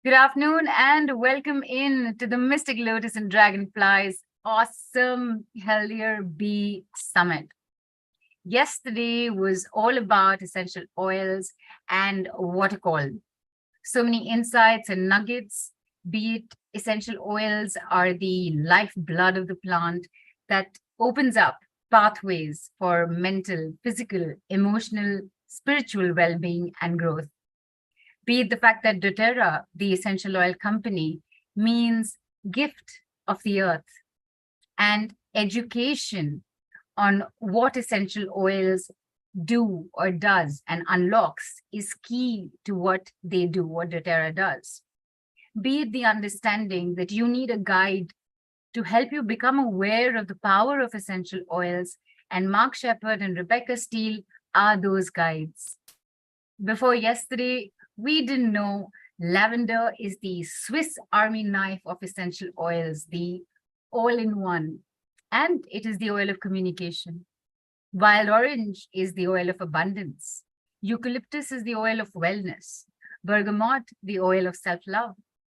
Good afternoon and welcome in to the Mystic Lotus and Dragonflies awesome Healthier Bee Summit. Yesterday was all about essential oils and what to call. So many insights and nuggets, be it essential oils are the lifeblood of the plant that opens up pathways for mental, physical, emotional, spiritual well-being and growth. Be it the fact that dōTERRA, the essential oil company, means gift of the earth, and education on what essential oils do or does and unlocks is key to what they do, what dōTERRA does. Be it the understanding that you need a guide to help you become aware of the power of essential oils, and Mark Shepard and Rebeccah Steele are those guides. Before yesterday, we didn't know lavender is the Swiss Army knife of essential oils, the all-in-one, and it is the oil of communication. Wild orange is the oil of abundance. Eucalyptus is the oil of wellness. Bergamot, the oil of self-love.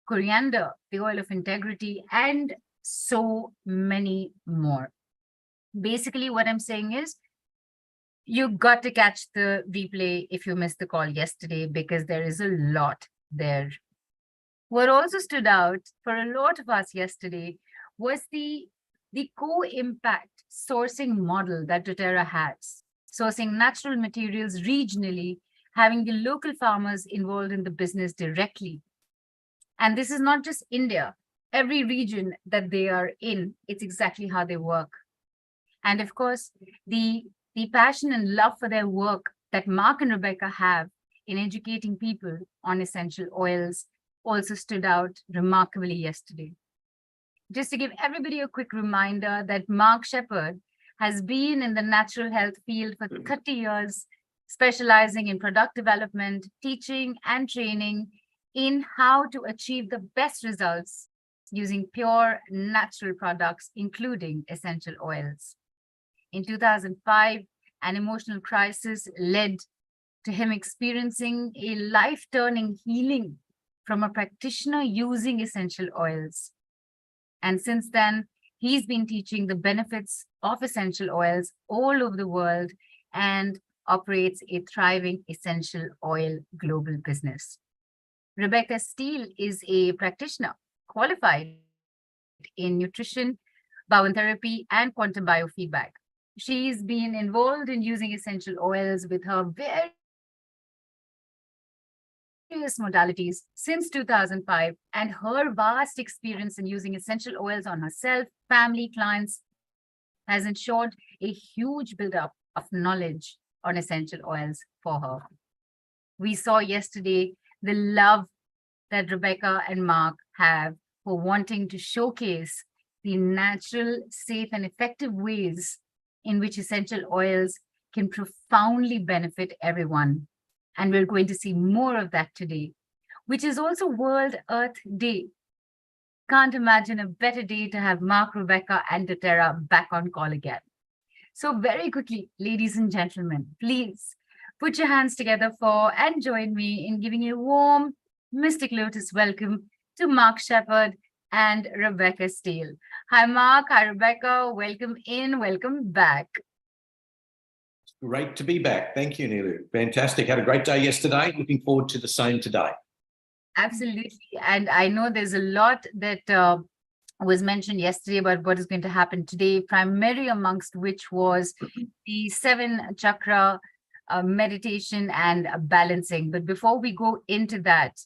Coriander, the oil of integrity, and so many more. Basically, what I'm saying is, you got to catch the replay if you missed the call yesterday, because there is a lot there. What also stood out for a lot of us yesterday was the co-impact sourcing model that dōTERRA has, sourcing natural materials regionally, having the local farmers involved in the business directly. And this is not just India. Every region that they are in, it's exactly how they work. And of course, the passion and love for their work that Mark and Rebeccah have in educating people on essential oils also stood out remarkably yesterday. Just to give everybody a quick reminder that Mark Shepard has been in the natural health field for 30 years, specializing in product development, teaching, and training in how to achieve the best results using pure natural products, including essential oils. In 2005, an emotional crisis led to him experiencing a life-turning healing from a practitioner using essential oils. And since then, he's been teaching the benefits of essential oils all over the world and operates a thriving essential oil global business. Rebeccah Steele is a practitioner qualified in nutrition, bowen therapy, and quantum biofeedback. She's been involved in using essential oils with her various modalities since 2005, and her vast experience in using essential oils on herself, family, clients has ensured a huge buildup of knowledge on essential oils for her. We saw yesterday the love that Rebeccah and Mark have for wanting to showcase the natural, safe, and effective ways in which essential oils can profoundly benefit everyone. And we're going to see more of that today, which is also World Earth Day. Can't imagine a better day to have Mark, Rebeccah, and dōTERRA back on call again. So very quickly, ladies and gentlemen, please put your hands together for and join me in giving a warm Mystic Lotus welcome to Mark Shepard and Rebeccah Steele. Hi, Mark. Hi, Rebeccah. Welcome in. Welcome back. Great to be back. Thank you, Nilu. Fantastic. Had a great day yesterday. Looking forward to the same today. Absolutely. And I know there's a lot that was mentioned yesterday about what is going to happen today, primarily amongst which was the 7 chakra meditation and balancing. But before we go into that,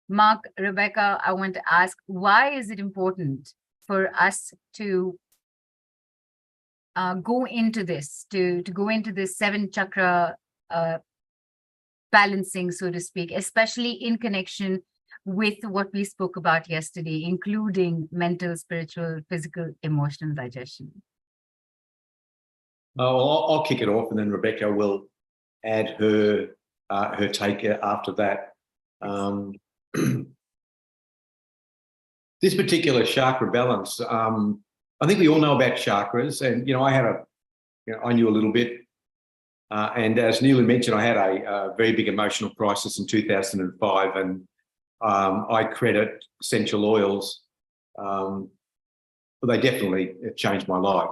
Mark, Rebeccah, I want to ask, why is it important for us to go into this, to go into this 7 chakra balancing, so to speak, especially in connection with what we spoke about yesterday, including mental, spiritual, physical, emotional digestion? I'll kick it off, and then Rebeccah will add her take after that. This particular chakra balance, I think we all know about chakras, and I knew a little bit, and as Neela mentioned, I had a very big emotional crisis in 2005, and I credit essential oils. But they definitely changed my life.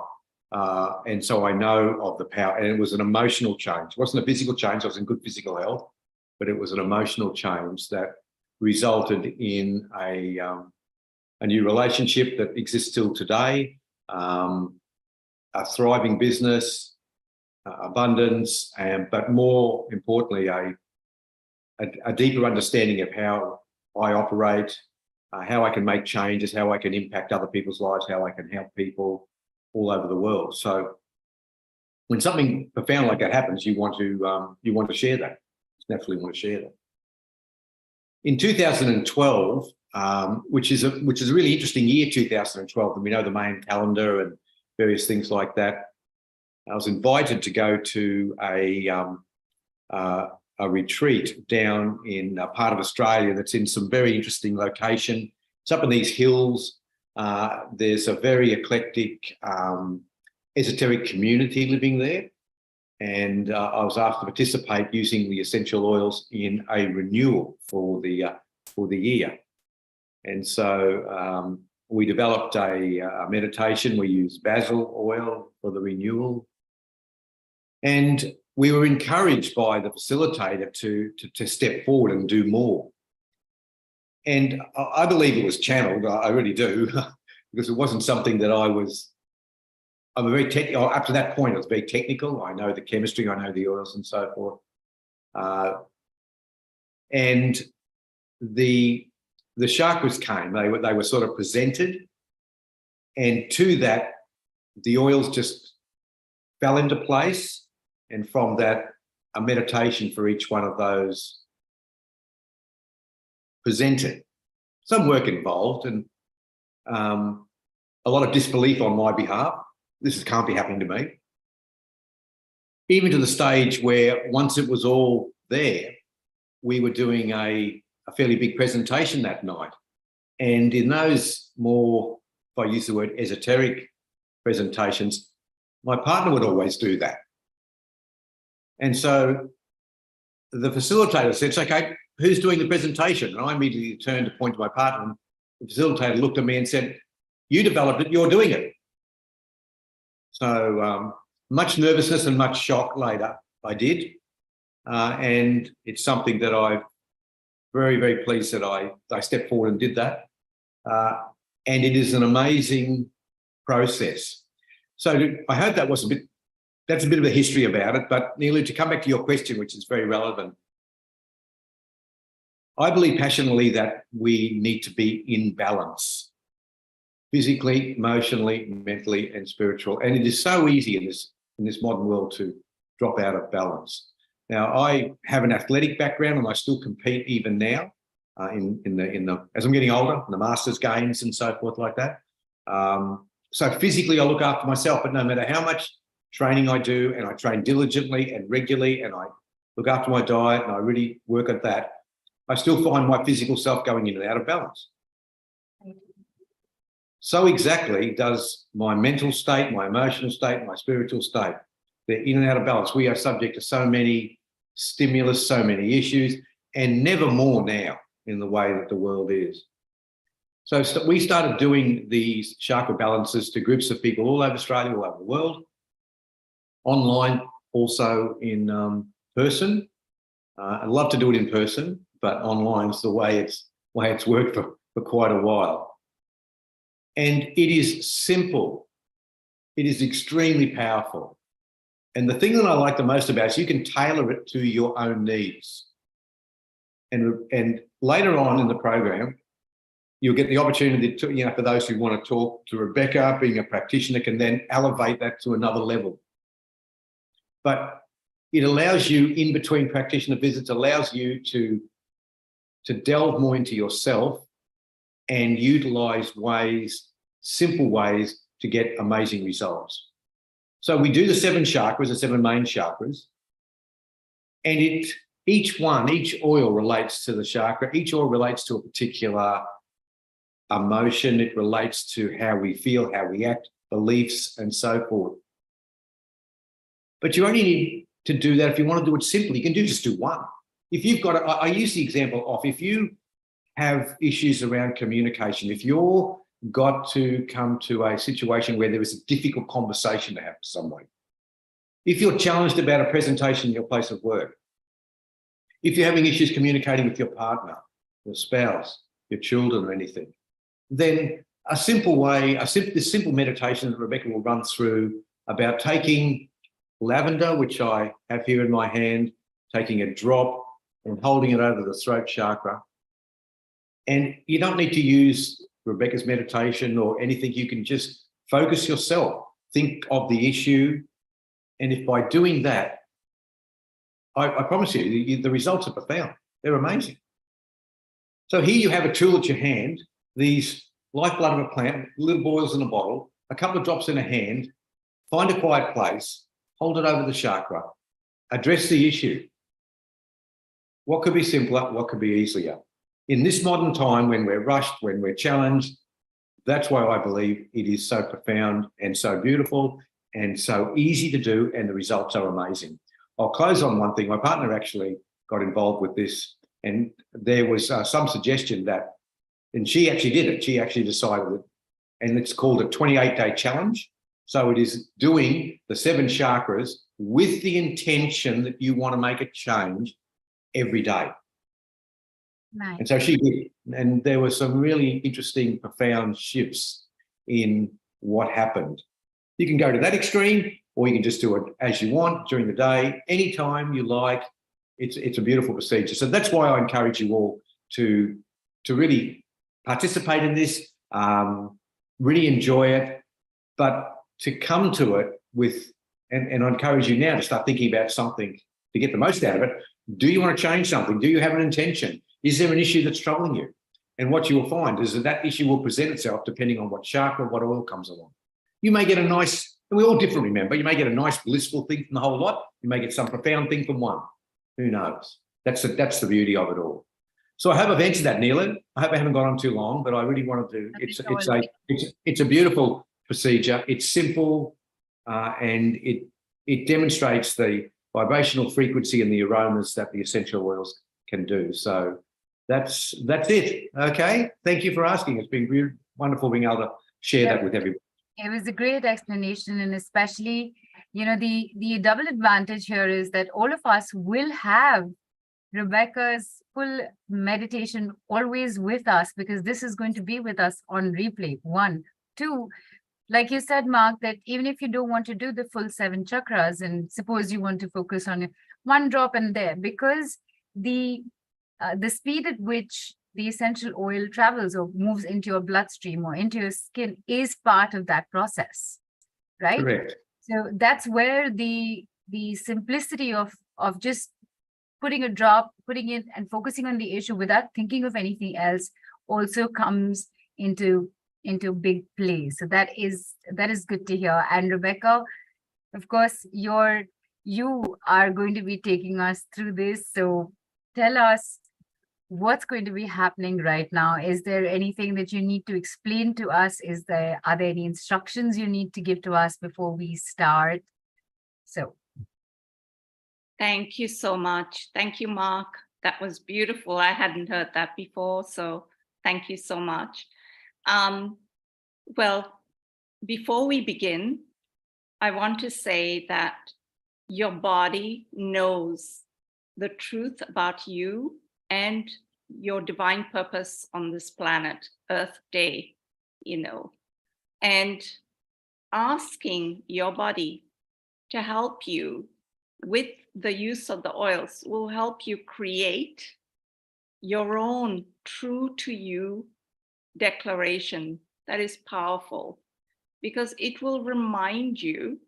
And so I know of the power, and it was an emotional change. It wasn't a physical change. I was in good physical health, but it was an emotional change that resulted in a new relationship that exists still today, a thriving business, abundance, but more importantly, a deeper understanding of how I operate, how I can make changes, how I can impact other people's lives, how I can help people all over the world. So when something profound like that happens, you want to share that. You naturally want to share that. In 2012, which is a really interesting year, 2012, and we know the Mayan calendar and various things like that. I was invited to go to a retreat down in a part of Australia that's in some very interesting location. It's up in these hills. There's a very eclectic, esoteric community living there. And I was asked to participate using the essential oils in a renewal for the year. And so we developed a meditation. We used basil oil for the renewal. And we were encouraged by the facilitator to step forward and do more. And I believe it was channeled, I really do, because it wasn't something that I'm a very technical, up to that point, I was very technical. I know the chemistry, I know the oils and so forth. And the chakras came, they were sort of presented. And to that, the oils just fell into place. And from that, a meditation for each one of those presented. Some work involved and a lot of disbelief on my behalf. This can't be happening to me. Even to the stage where once it was all there, we were doing a fairly big presentation that night. And in those more, if I use the word esoteric presentations, my partner would always do that. And so the facilitator said, okay, who's doing the presentation? And I immediately turned to point to my partner, and the facilitator looked at me and said, you developed it, you're doing it. So much nervousness and much shock later, I did. And it's something that I'm very, very pleased that I stepped forward and did that. And it is an amazing process. So I hope that was that's a bit of a history about it, but Neelu, to come back to your question, which is very relevant, I believe passionately that we need to be in balance, physically, emotionally, mentally, and spiritual. And it is so easy in this modern world to drop out of balance. Now, I have an athletic background and I still compete even now as I'm getting older, in the Masters games and so forth like that. So physically, I look after myself, but no matter how much training I do, and I train diligently and regularly, and I look after my diet and I really work at that, I still find my physical self going in and out of balance. So exactly does my mental state, my emotional state, my spiritual state. They're in and out of balance. We are subject to so many stimulus, so many issues, and never more now in the way that the world is. So we started doing these chakra balances to groups of people all over Australia, all over the world, online, also in person. I'd love to do it in person, but online is the way it's worked for quite a while. And it is simple. It is extremely powerful. And the thing that I like the most about it is you can tailor it to your own needs. And later on in the program, you'll get the opportunity to, for those who want to talk to Rebeccah, being a practitioner, can then elevate that to another level. But it allows you, in between practitioner visits, allows you to delve more into yourself and utilize simple ways to get amazing results. So we do the 7 chakras, the 7 main chakras, and each oil relates to the chakra. Each oil relates to a particular emotion. It relates to how we feel, how we act, beliefs, and so forth. But you only need to do that if you want to do it simply. You can just do one. If you've got, I use the example of, if you have issues around communication, if you're got to come to a situation where there is a difficult conversation to have with someone, if you're challenged about a presentation in your place of work, if you're having issues communicating with your partner, your spouse, your children or anything, then a simple way, this simple meditation that Rebeccah will run through about taking lavender, which I have here in my hand, taking a drop and holding it over the throat chakra. And you don't need to use Rebeccah's meditation or anything. You can just focus yourself, think of the issue. And if by doing that, I promise you, the results are profound. They're amazing. So here you have a tool at your hand, these lifeblood of a plant, little boils in a bottle, a couple of drops in a hand, find a quiet place, hold it over the chakra, address the issue. What could be simpler? What could be easier? In this modern time, when we're rushed, when we're challenged, that's why I believe it is so profound and so beautiful and so easy to do, and the results are amazing. I'll close on one thing. My partner actually got involved with this, and there was some suggestion that, and she actually did it. She actually decided it, and it's called a 28-day challenge. So it is doing the 7 chakras with the intention that you want to make a change every day. Nice. And so she did. And there were some really interesting, profound shifts in what happened. You can go to that extreme, or you can just do it as you want during the day, anytime you like. It's a beautiful procedure. So that's why I encourage you all to really participate in this, really enjoy it, but to come to it with, and I encourage you now to start thinking about something to get the most out of it. Do you want to change something? Do you have an intention? Is there an issue that's troubling you? And what you will find is that issue will present itself depending on what chakra, what oil comes along. You may get a nice, and we're all different, remember, you may get a nice blissful thing from the whole lot. You may get some profound thing from one. Who knows? That's the beauty of it all. So I hope I've answered that, Neela. I hope I haven't gone on too long, but I really wanted to. It's a beautiful procedure. It's simple, and it demonstrates the vibrational frequency and the aromas that the essential oils can do. So that's it. Okay. Thank you for asking. It's been wonderful being able to share that with everyone. It was a great explanation, and especially, the double advantage here is that all of us will have Rebeccah's full meditation always with us, because this is going to be with us on replay. 1, 2, like you said, Mark, that even if you don't want to do the full 7 chakras, and suppose you want to focus on one drop in there, because the speed at which the essential oil travels or moves into your bloodstream or into your skin is part of that process, right? Correct. So that's where the simplicity of just putting a drop, putting it and focusing on the issue without thinking of anything else also comes into big play. So that is good to hear. And Rebeccah, of course, you are going to be taking us through this. So tell us what's going to be happening right now. Is there anything that you need to explain to us? Are there any instructions you need to give to us before we start? So. Thank you so much. Thank you, Mark. That was beautiful. I hadn't heard that before. So thank you so much. Well, before we begin, I want to say that your body knows the truth about you and your divine purpose on this planet, Earth Day, and asking your body to help you with the use of the oils will help you create your own true to you declaration that is powerful, because it will remind you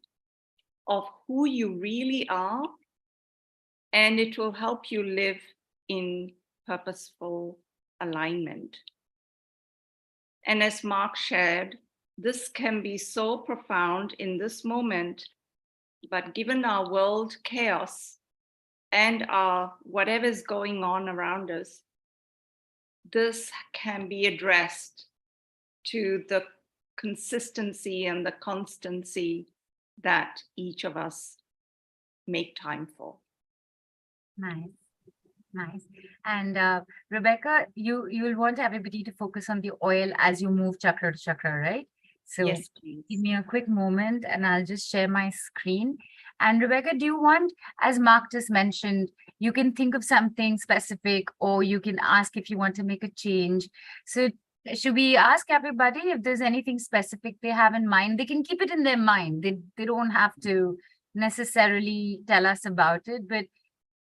of who you really are, and it will help you live in purposeful alignment. And as Mark shared, this can be so profound in this moment, but given our world chaos and our whatever's going on around us, this can be addressed to the consistency and the constancy that each of us make time for. Nice. Nice. And Rebecca, you will want everybody to focus on the oil as you move chakra to chakra, right? So Yes, please. give me a quick moment and I'll just share my screen. And Rebecca, do you want, as Mark just mentioned, you can think of something specific or you can ask if you want to make a change. So should we ask everybody if there's anything specific they have in mind? They can keep it in their mind. They don't have to necessarily tell us about it, but I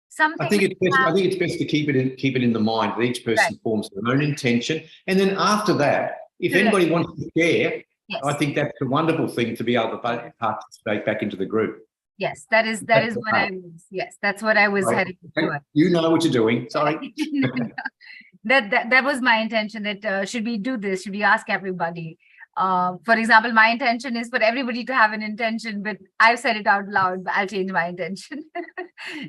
something think that it's best. you I have, think it's best to keep it in the mind that each person right, forms their own intention, and then after that, if correct. anybody wants to share, Yes. I think that's a wonderful thing to be able to participate back into the group. Yes, that is That's what I was. Yes, that's what I was right. heading to. You know what you're doing. Sorry. No, no. That was my intention. That should we do this? Should we ask everybody? For example, my intention is for everybody to have an intention, but I've said it out loud. But I'll change my intention.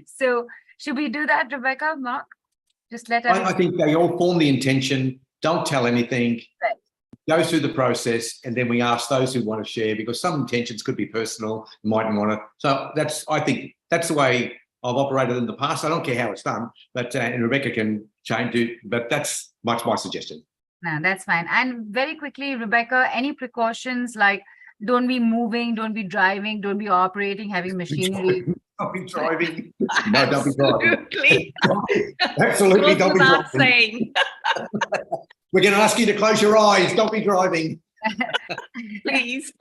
So should we do that, Rebecca, Mark? Just let I everybody. think they all form the intention. Don't tell anything. Right. Go through the process, and then we ask those who want to share, because some intentions could be personal, mightn't want to. So I think that's the way I've operated in the past. I don't care how it's done, but and Rebeccah can change it, but that's my suggestion. No, that's fine. And very quickly, Rebecca, any precautions like don't be moving, don't be driving, don't be operating heavy machinery. Don't be driving. No, don't be driving. Absolutely. Absolutely, Goes don't be without driving. saying. We're going to ask you to close your eyes. Don't be driving. Please.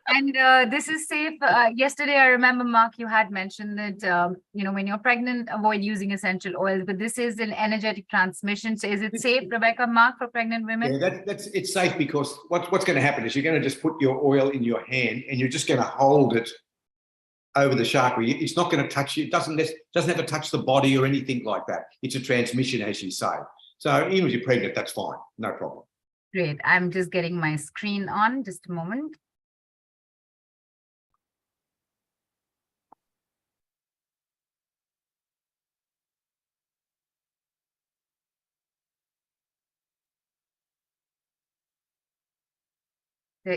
And this is safe. Yesterday, I remember, Mark, you had mentioned that, when you're pregnant, avoid using essential oils, but this is an energetic transmission. So is it safe, Rebecca, Mark, for pregnant women? Yeah, it's safe, because what's going to happen is you're going to just put your oil in your hand and you're just going to hold it over the chakra. It's not going to touch you. It doesn't have to touch the body or anything like that. It's a transmission, as you say. So even if you're pregnant, that's fine. No problem. Great. I'm just getting my screen on. Just a moment.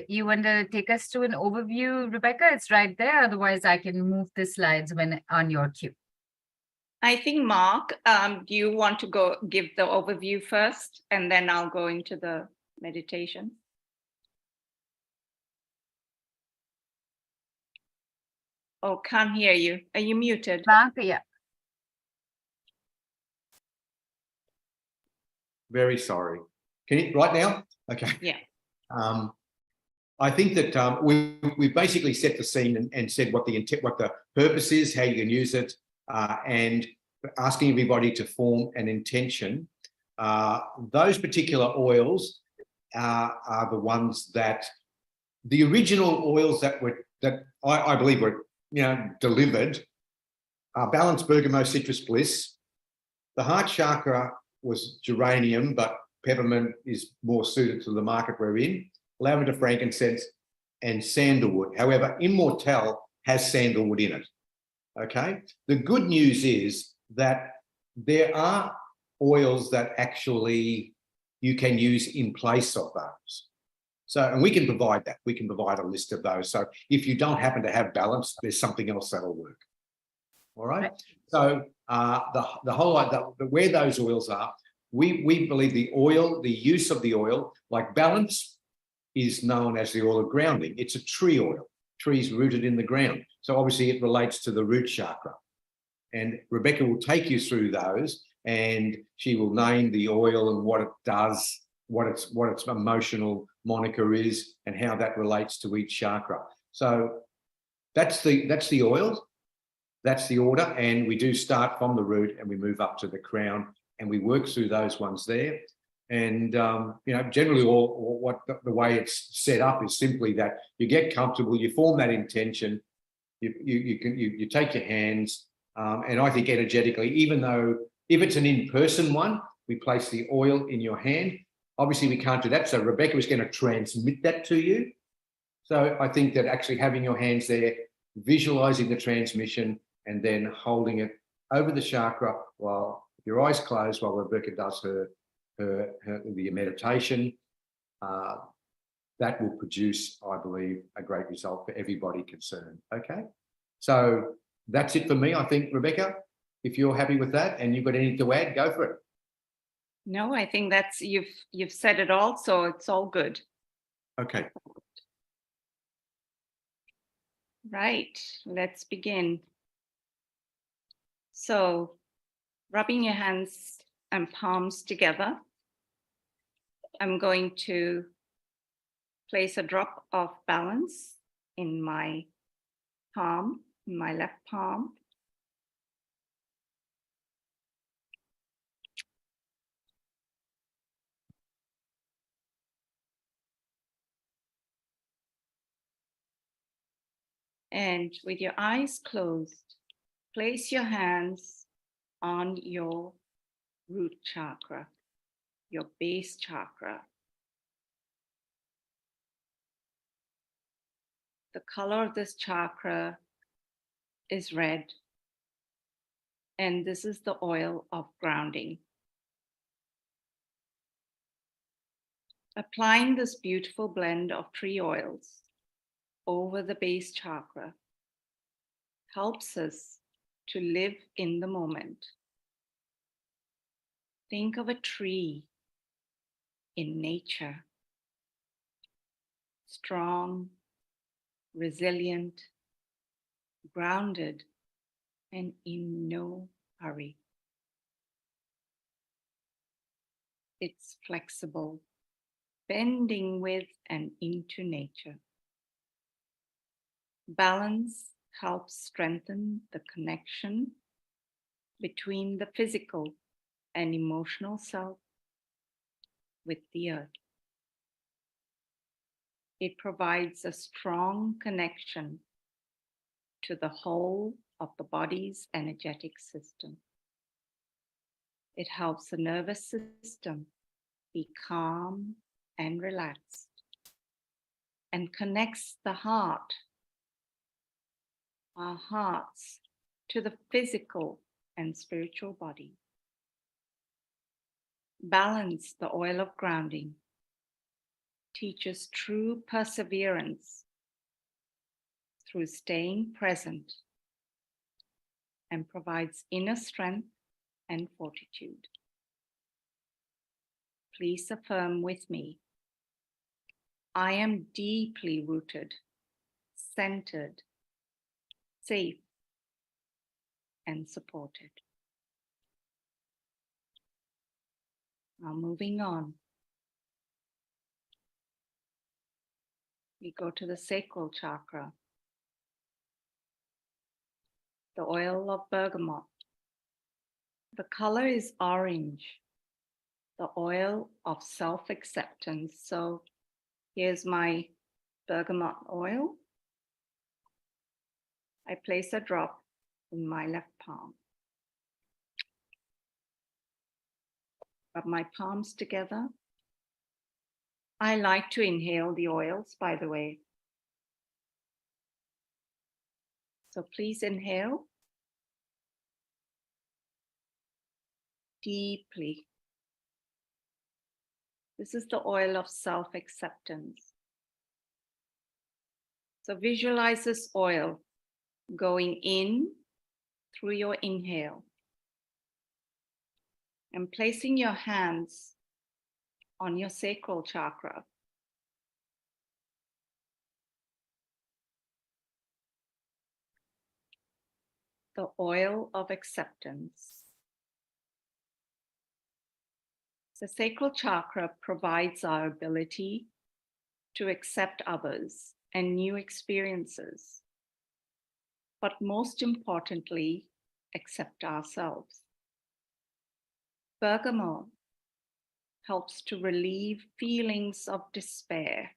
You want to take us to an overview, Rebecca? It's right there. Otherwise, I can move the slides when on your cue. I think, Mark, do you want to go give the overview first, and then I'll go into the meditation? Oh, can't hear you. Are you muted? Mark, yeah. Very sorry. Can you right now? Okay. Yeah. I think that we basically set the scene and said what the purpose is, how you can use it, and asking everybody to form an intention. Those particular oils are the ones that the original oils that I believe were delivered are balanced bergamot, citrus bliss. The heart chakra was geranium, but peppermint is more suited to the market we're in. Lavender, frankincense, and sandalwood. However, Immortelle has sandalwood in it. Okay. The good news is that there are oils that actually you can use in place of those. So, and we can provide that. We can provide a list of those. So if you don't happen to have balance, there's something else that'll work. All right. So the whole where those oils are, we believe the use of the oil, like balance, is known as the oil of grounding. It's a tree oil. Trees rooted in the ground. So obviously it relates to the root chakra. And Rebeccah will take you through those, and she will name the oil and what it does, what its emotional moniker is, and how that relates to each chakra. So that's the oil, that's the order, and we do start from the root and we move up to the crown and we work through those ones there. And generally, the way it's set up is simply that you get comfortable, you form that intention, you take your hands, and I think energetically, even though if it's an in-person one, we place the oil in your hand. Obviously, we can't do that, so Rebeccah is going to transmit that to you. So I think that actually having your hands there, visualizing the transmission, and then holding it over the chakra while your eyes closed while Rebeccah does the meditation, that will produce, I believe, a great result for everybody concerned. Okay, so that's it for me. I think, Rebeccah, if you're happy with that and you've got anything to add, go for it. No, I think that's you've said it all, so it's all good. Okay. Right, let's begin. So, rubbing your hands and palms together, I'm going to place a drop of balance in my palm, in my left palm. And with your eyes closed, place your hands on your root chakra, your base chakra. The color of this chakra is red, and this is the oil of grounding. Applying this beautiful blend of 3 oils over the base chakra helps us to live in the moment. Think of a tree in nature, strong, resilient, grounded, and in no hurry. It's flexible, bending with and into nature. Balance helps strengthen the connection between the physical and emotional self with the earth. It provides a strong connection to the whole of the body's energetic system. It helps the nervous system be calm and relaxed, and connects the heart, our hearts, to the physical and spiritual body. Balance, the oil of grounding, teaches true perseverance through staying present and provides inner strength and fortitude. Please affirm with me, I am deeply rooted, centered, safe, and supported. Now moving on, we go to the sacral chakra, the oil of bergamot. The color is orange, the oil of self-acceptance. So here's my bergamot oil. I place a drop in my left palm. Rub my palms together. I like to inhale the oils, by the way. So please inhale deeply. This is the oil of self-acceptance. So visualize this oil going in through your inhale and placing your hands on your sacral chakra. The oil of acceptance. The sacral chakra provides our ability to accept others and new experiences, but most importantly, accept ourselves. Bergamot helps to relieve feelings of despair,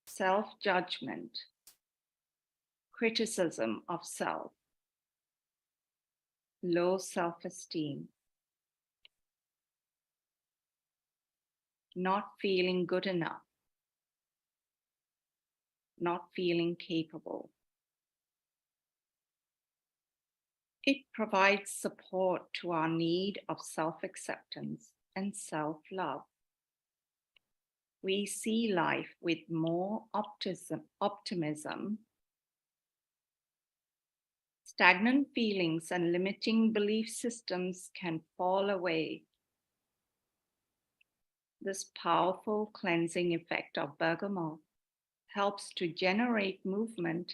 self-judgment, criticism of self, low self-esteem, not feeling good enough, not feeling capable. It provides support to our need of self-acceptance and self-love. We see life with more optimism, Stagnant feelings and limiting belief systems can fall away. This powerful cleansing effect of bergamot helps to generate movement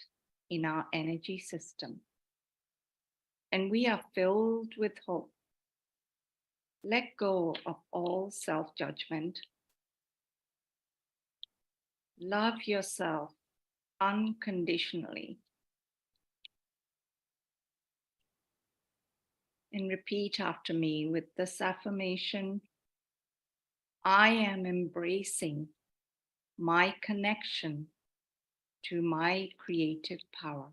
in our energy system. And we are filled with hope. Let go of all self-judgment. Love yourself unconditionally. And repeat after me with this affirmation: I am embracing my connection to my creative power.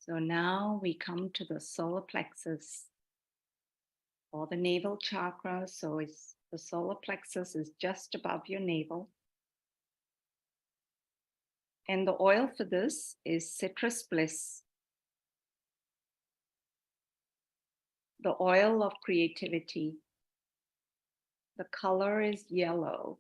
So now we come to the solar plexus or the navel chakra. So the solar plexus is just above your navel. And the oil for this is citrus bliss, the oil of creativity. The color is yellow.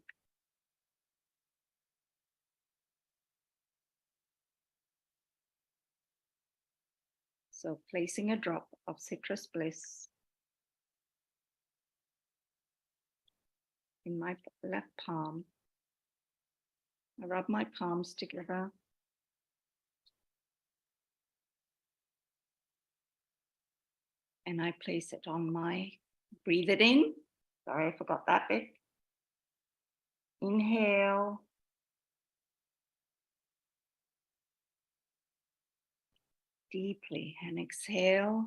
So placing a drop of citrus bliss in my left palm, I rub my palms together and I place it on breathe it in. Sorry, I forgot that bit. Inhale. Deeply and exhale.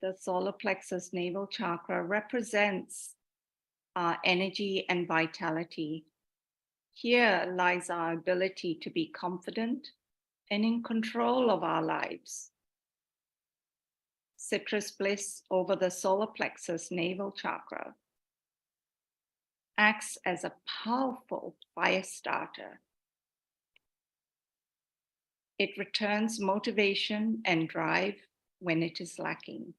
The solar plexus navel chakra represents our energy and vitality. Here lies our ability to be confident and in control of our lives. Citrus bliss over the solar plexus navel chakra acts as a powerful fire starter. It returns motivation and drive when it is lacking.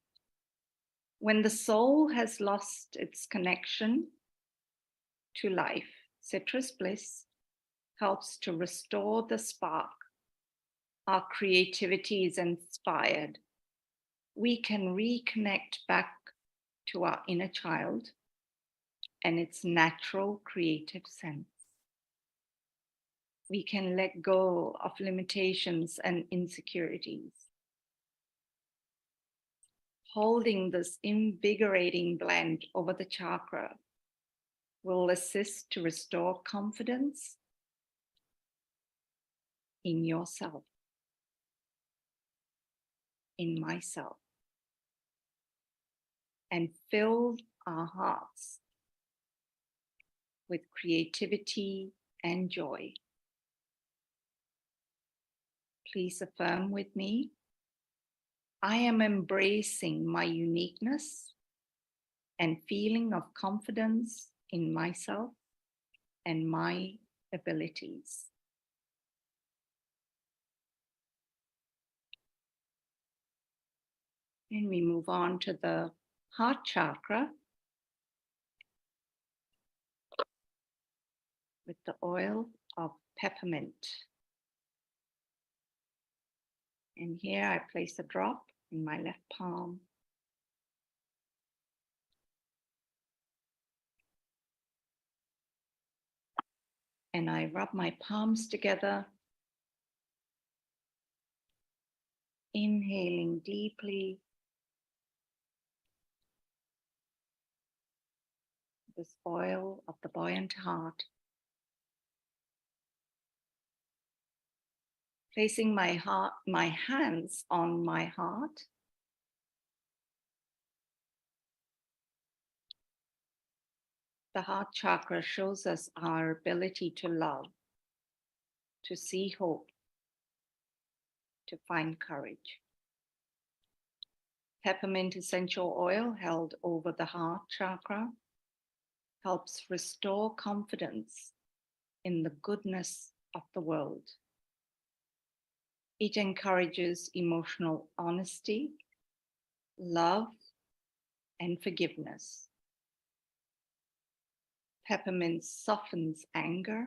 When the soul has lost its connection to life, citrus bliss helps to restore the spark. Our creativity is inspired. We can reconnect back to our inner child and its natural creative sense. We can let go of limitations and insecurities. Holding this invigorating blend over the chakra will assist to restore confidence in yourself, in myself, and fill our hearts with creativity and joy. Please affirm with me: I am embracing my uniqueness and feeling of confidence in myself and my abilities. And we move on to the heart chakra with the oil of peppermint. And here I place a drop in my left palm. And I rub my palms together, inhaling deeply. This oil of the buoyant heart. Placing my hands on my heart. The heart chakra shows us our ability to love, to see hope, to find courage. Peppermint essential oil held over the heart chakra helps restore confidence in the goodness of the world. It encourages emotional honesty, love, and forgiveness. Peppermint softens anger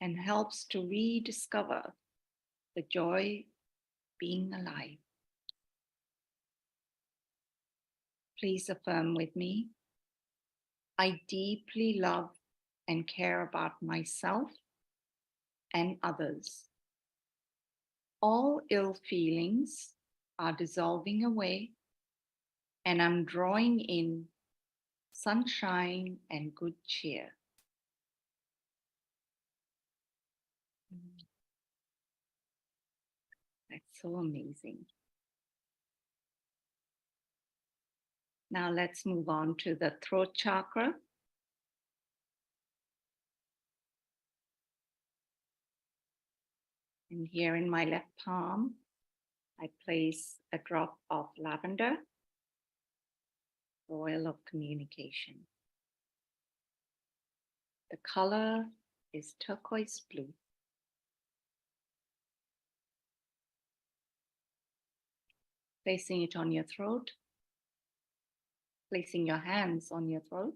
and helps to rediscover the joy of being alive. Please affirm with me. I deeply love and care about myself and others. All ill feelings are dissolving away, and I'm drawing in sunshine and good cheer. That's so amazing. Now let's move on to the throat chakra. And here in my left palm, I place a drop of lavender, oil of communication. The color is turquoise blue. Placing it on your throat, placing your hands on your throat.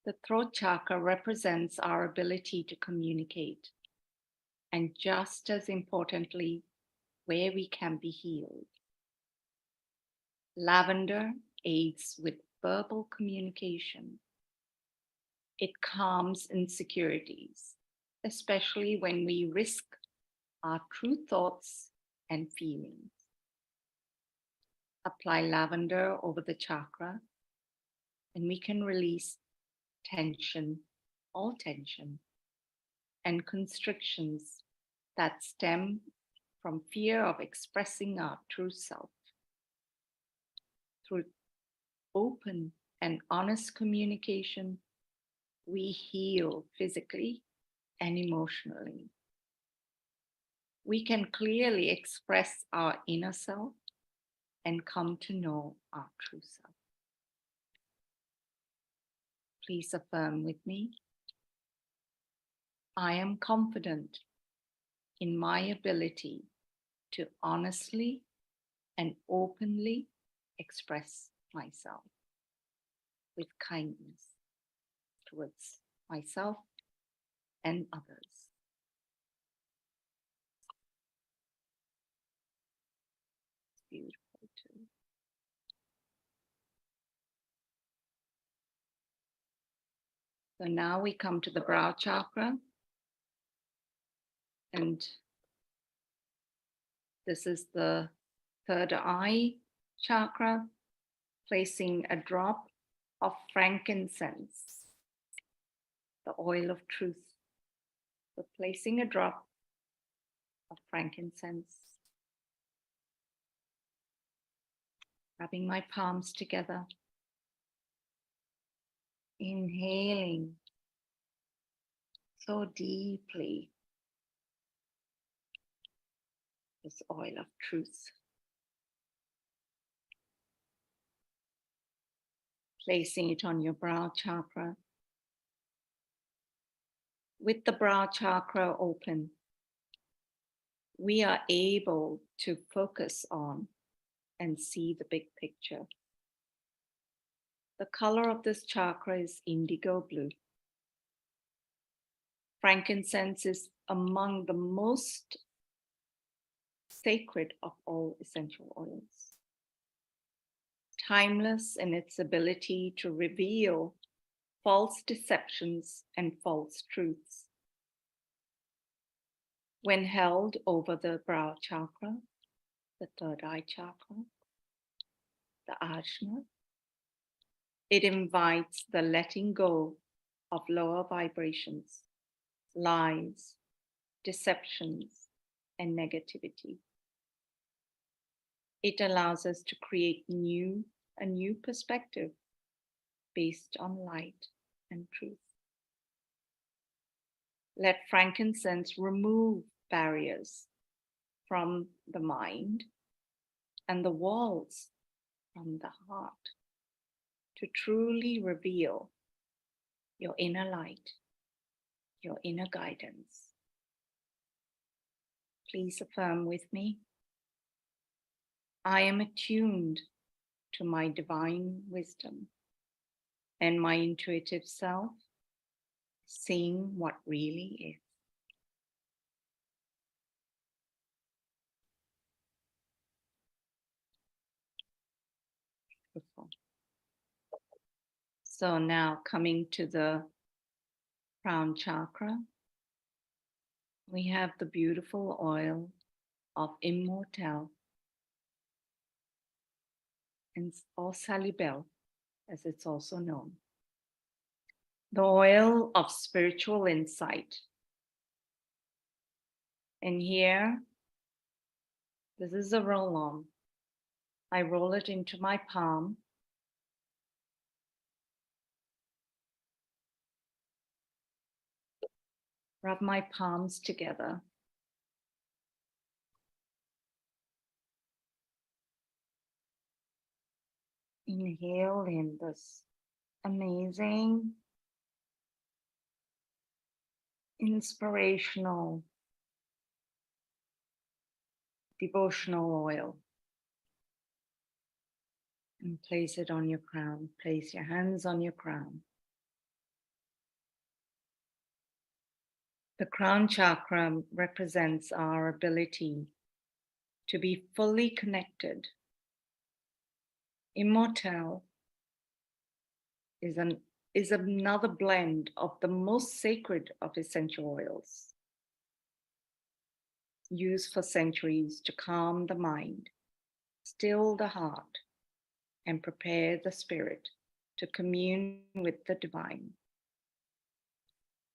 The throat chakra represents our ability to communicate, and just as importantly, where we can be healed. Lavender aids with verbal communication. It calms insecurities, especially when we risk our true thoughts and feelings. Apply lavender over the chakra, and we can release tension, all tension, and constrictions that stem from fear of expressing our true self. Through open and honest communication, we heal physically and emotionally. We can clearly express our inner self and come to know our true self. Please affirm with me. I am confident in my ability to honestly and openly express myself with kindness towards myself and others. It's beautiful too. So now we come to the brow chakra, and this is the third eye chakra, placing a drop of frankincense, the oil of truth. So placing a drop of frankincense, rubbing my palms together, inhaling so deeply this oil of truth. Placing it on your brow chakra. With the brow chakra open, we are able to focus on and see the big picture. The color of this chakra is indigo blue. Frankincense is among the most sacred of all essential oils. Timeless in its ability to reveal false deceptions and false truths. When held over the brow chakra, the third eye chakra, the ajna, it invites the letting go of lower vibrations, lies, deceptions, and negativity. It allows us to create a new perspective based on light and truth. Let frankincense remove barriers from the mind and the walls from the heart to truly reveal your inner light, your inner guidance. Please affirm with me. I am attuned to my divine wisdom. and my intuitive self, seeing what really is. Beautiful. So now coming to the crown chakra, we have the beautiful oil of immortal, or salibel, as it's also known. The oil of spiritual insight. And here, this is a roll-on. I roll it into my palm. Rub my palms together. Inhale in this amazing, inspirational, devotional oil. And place it on your crown. Place your hands on your crown. The crown chakra represents our ability to be fully connected. Immortal is another blend of the most sacred of essential oils, used for centuries to calm the mind, still the heart, and prepare the spirit to commune with the divine.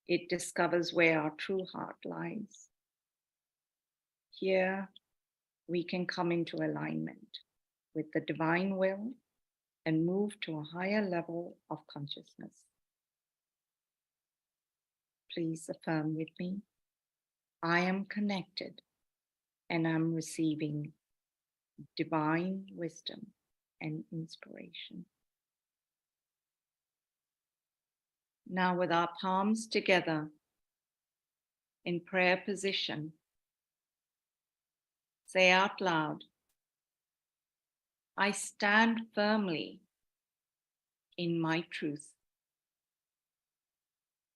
It discovers where our true heart lies. Here, we can come into alignment with the divine will and move to a higher level of consciousness. Please affirm with me. I am connected and I'm receiving divine wisdom and inspiration. Now, with our palms together in prayer position, say out loud, I stand firmly in my truth.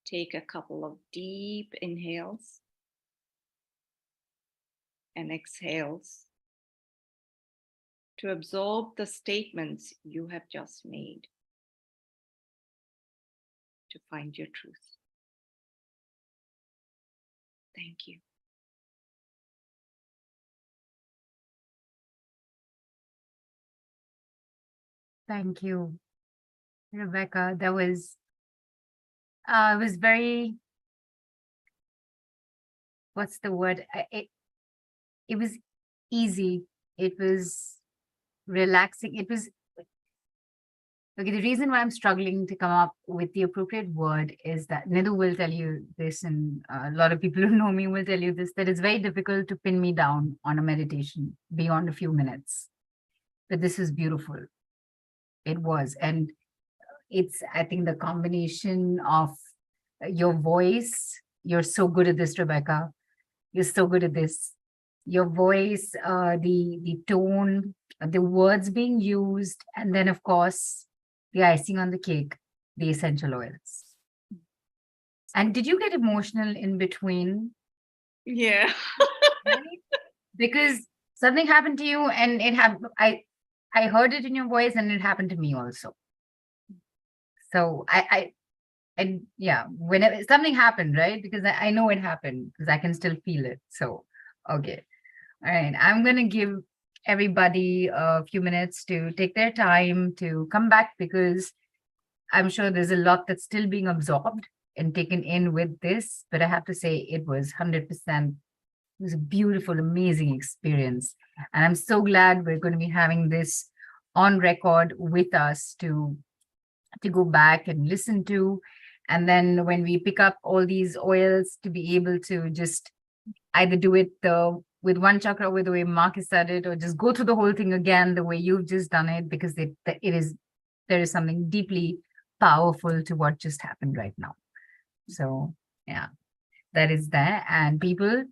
Take a couple of deep inhales and exhales to absorb the statements you have just made, to find your truth. Thank you. Thank you, Rebecca. That was very, what's the word? It was easy. It was relaxing. It was, okay, the reason why I'm struggling to come up with the appropriate word is that Nidhu will tell you this, and a lot of people who know me will tell you this, that it's very difficult to pin me down on a meditation beyond a few minutes. But this is beautiful. It was. And it's, I think, the combination of your voice. You're so good at this, Rebecca. You're so good at this. Your voice, the tone, the words being used, and then, of course, the icing on the cake, the essential oils. And did you get emotional in between? Yeah. Right? Because something happened to you, and it happened. I heard it in your voice, and it happened to me also. So and yeah, whenever something happened, right? Because I know it happened because I can still feel it. So, okay. All right. I'm going to give everybody a few minutes to take their time to come back, because I'm sure there's a lot that's still being absorbed and taken in with this. But I have to say it was 100%. It was a beautiful, amazing experience. And I'm so glad we're going to be having this on record with us to go back and listen to. And then when we pick up all these oils, to be able to just either do it with one chakra, with the way Marcus said it, or just go through the whole thing again the way you've just done it, because there is something deeply powerful to what just happened right now. So yeah, that is there. And people,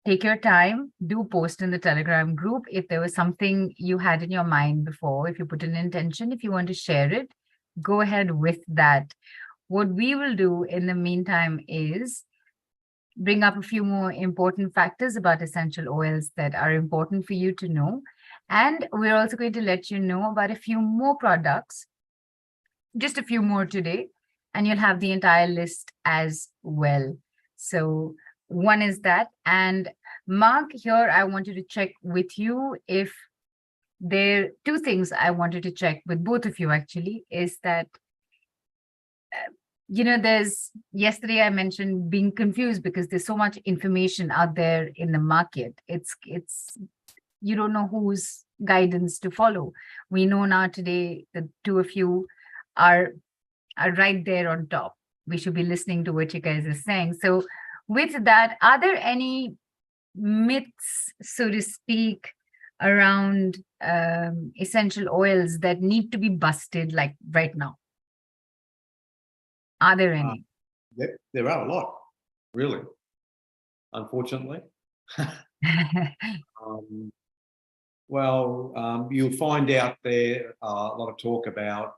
take your time, do post in the Telegram group if there was something you had in your mind before, if you put an intention, if you want to share it, go ahead with that. What we will do in the meantime is bring up a few more important factors about essential oils that are important for you to know. And we're also going to let you know about a few more products, just a few more today, and you'll have the entire list as well. So one is that. And Mark, here I wanted to check with you if there are two things I wanted to check with both of you actually, is that there's yesterday I mentioned being confused because there's so much information out there in the market. It's you don't know whose guidance to follow. We know now today the two of you are right there on top. We should be listening to what you guys are saying. So with that, are there any myths, so to speak, around essential oils that need to be busted like right now? Are there any? There are a lot, really, unfortunately. You'll find out there a lot of talk about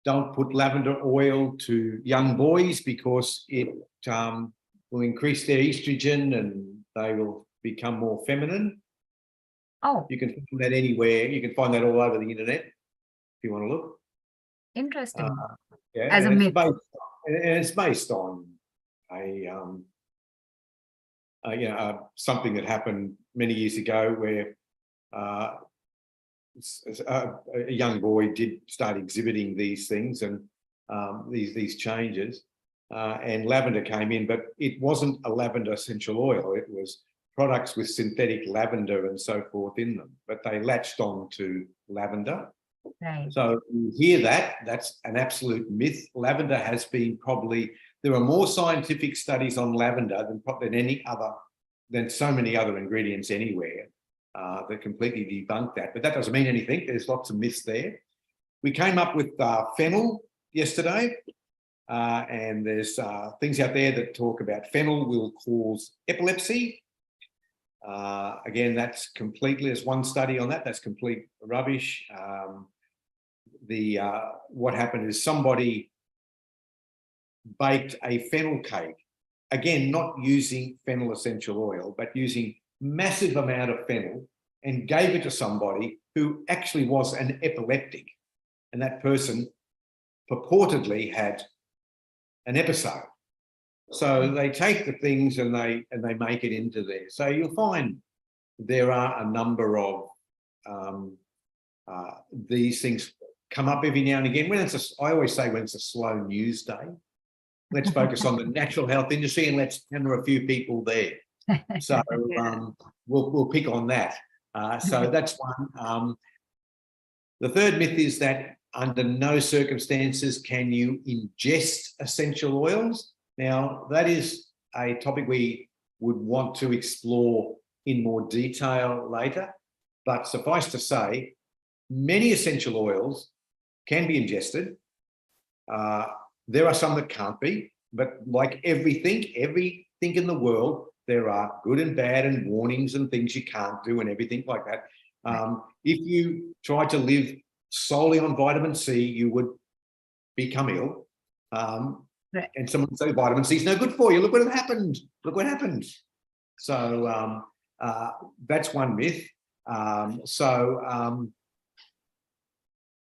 don't put lavender oil to young boys because it will increase their estrogen and they will become more feminine. Oh, You can find that anywhere. You can find that all over the internet if you want to look. interesting. Yeah, As a and myth. it's based on something that happened many years ago where a young boy did start exhibiting these things and these changes, and lavender came in, but it wasn't a lavender essential oil. It was products with synthetic lavender and so forth in them, but they latched on to lavender. Right. So you hear that's an absolute myth. Lavender has been there are more scientific studies on lavender than so many other ingredients anywhere that completely debunk that. But that doesn't mean anything. There's lots of myths there. We came up with fennel yesterday, and there's things out there that talk about fennel will cause epilepsy. Again, there's one study on that. That's complete rubbish. What happened is somebody baked a fennel cake, again, not using fennel essential oil, but using massive amount of fennel, and gave it to somebody who actually was an epileptic, and that person purportedly had an episode. So they take the things and they make it into there. So you'll find there are a number of these things come up every now and again. I always say when it's a slow news day, let's focus on the natural health industry and let's hammer a few people there. So we'll pick on that. So that's one. The third myth is that under no circumstances can you ingest essential oils. Now, that is a topic we would want to explore in more detail later, but suffice to say, many essential oils can be ingested. There are some that can't be, but like everything in the world, there are good and bad and warnings and things you can't do and everything like that. If you try to live solely on vitamin C, you would become ill. Right. And someone would say vitamin C is no good for you. Look what happened. Look what happened. So that's one myth.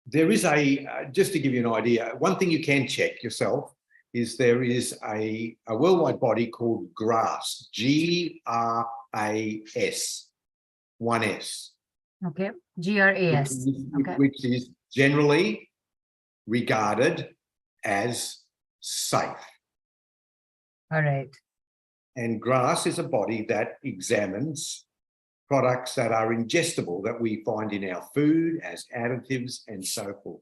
There is just to give you an idea, one thing you can check yourself is there is a worldwide body called GRAS, GRAS, 1S. Okay, GRAS. Which is generally regarded as safe. All right. And GRAS is a body that examines products that are ingestible that we find in our food as additives and so forth.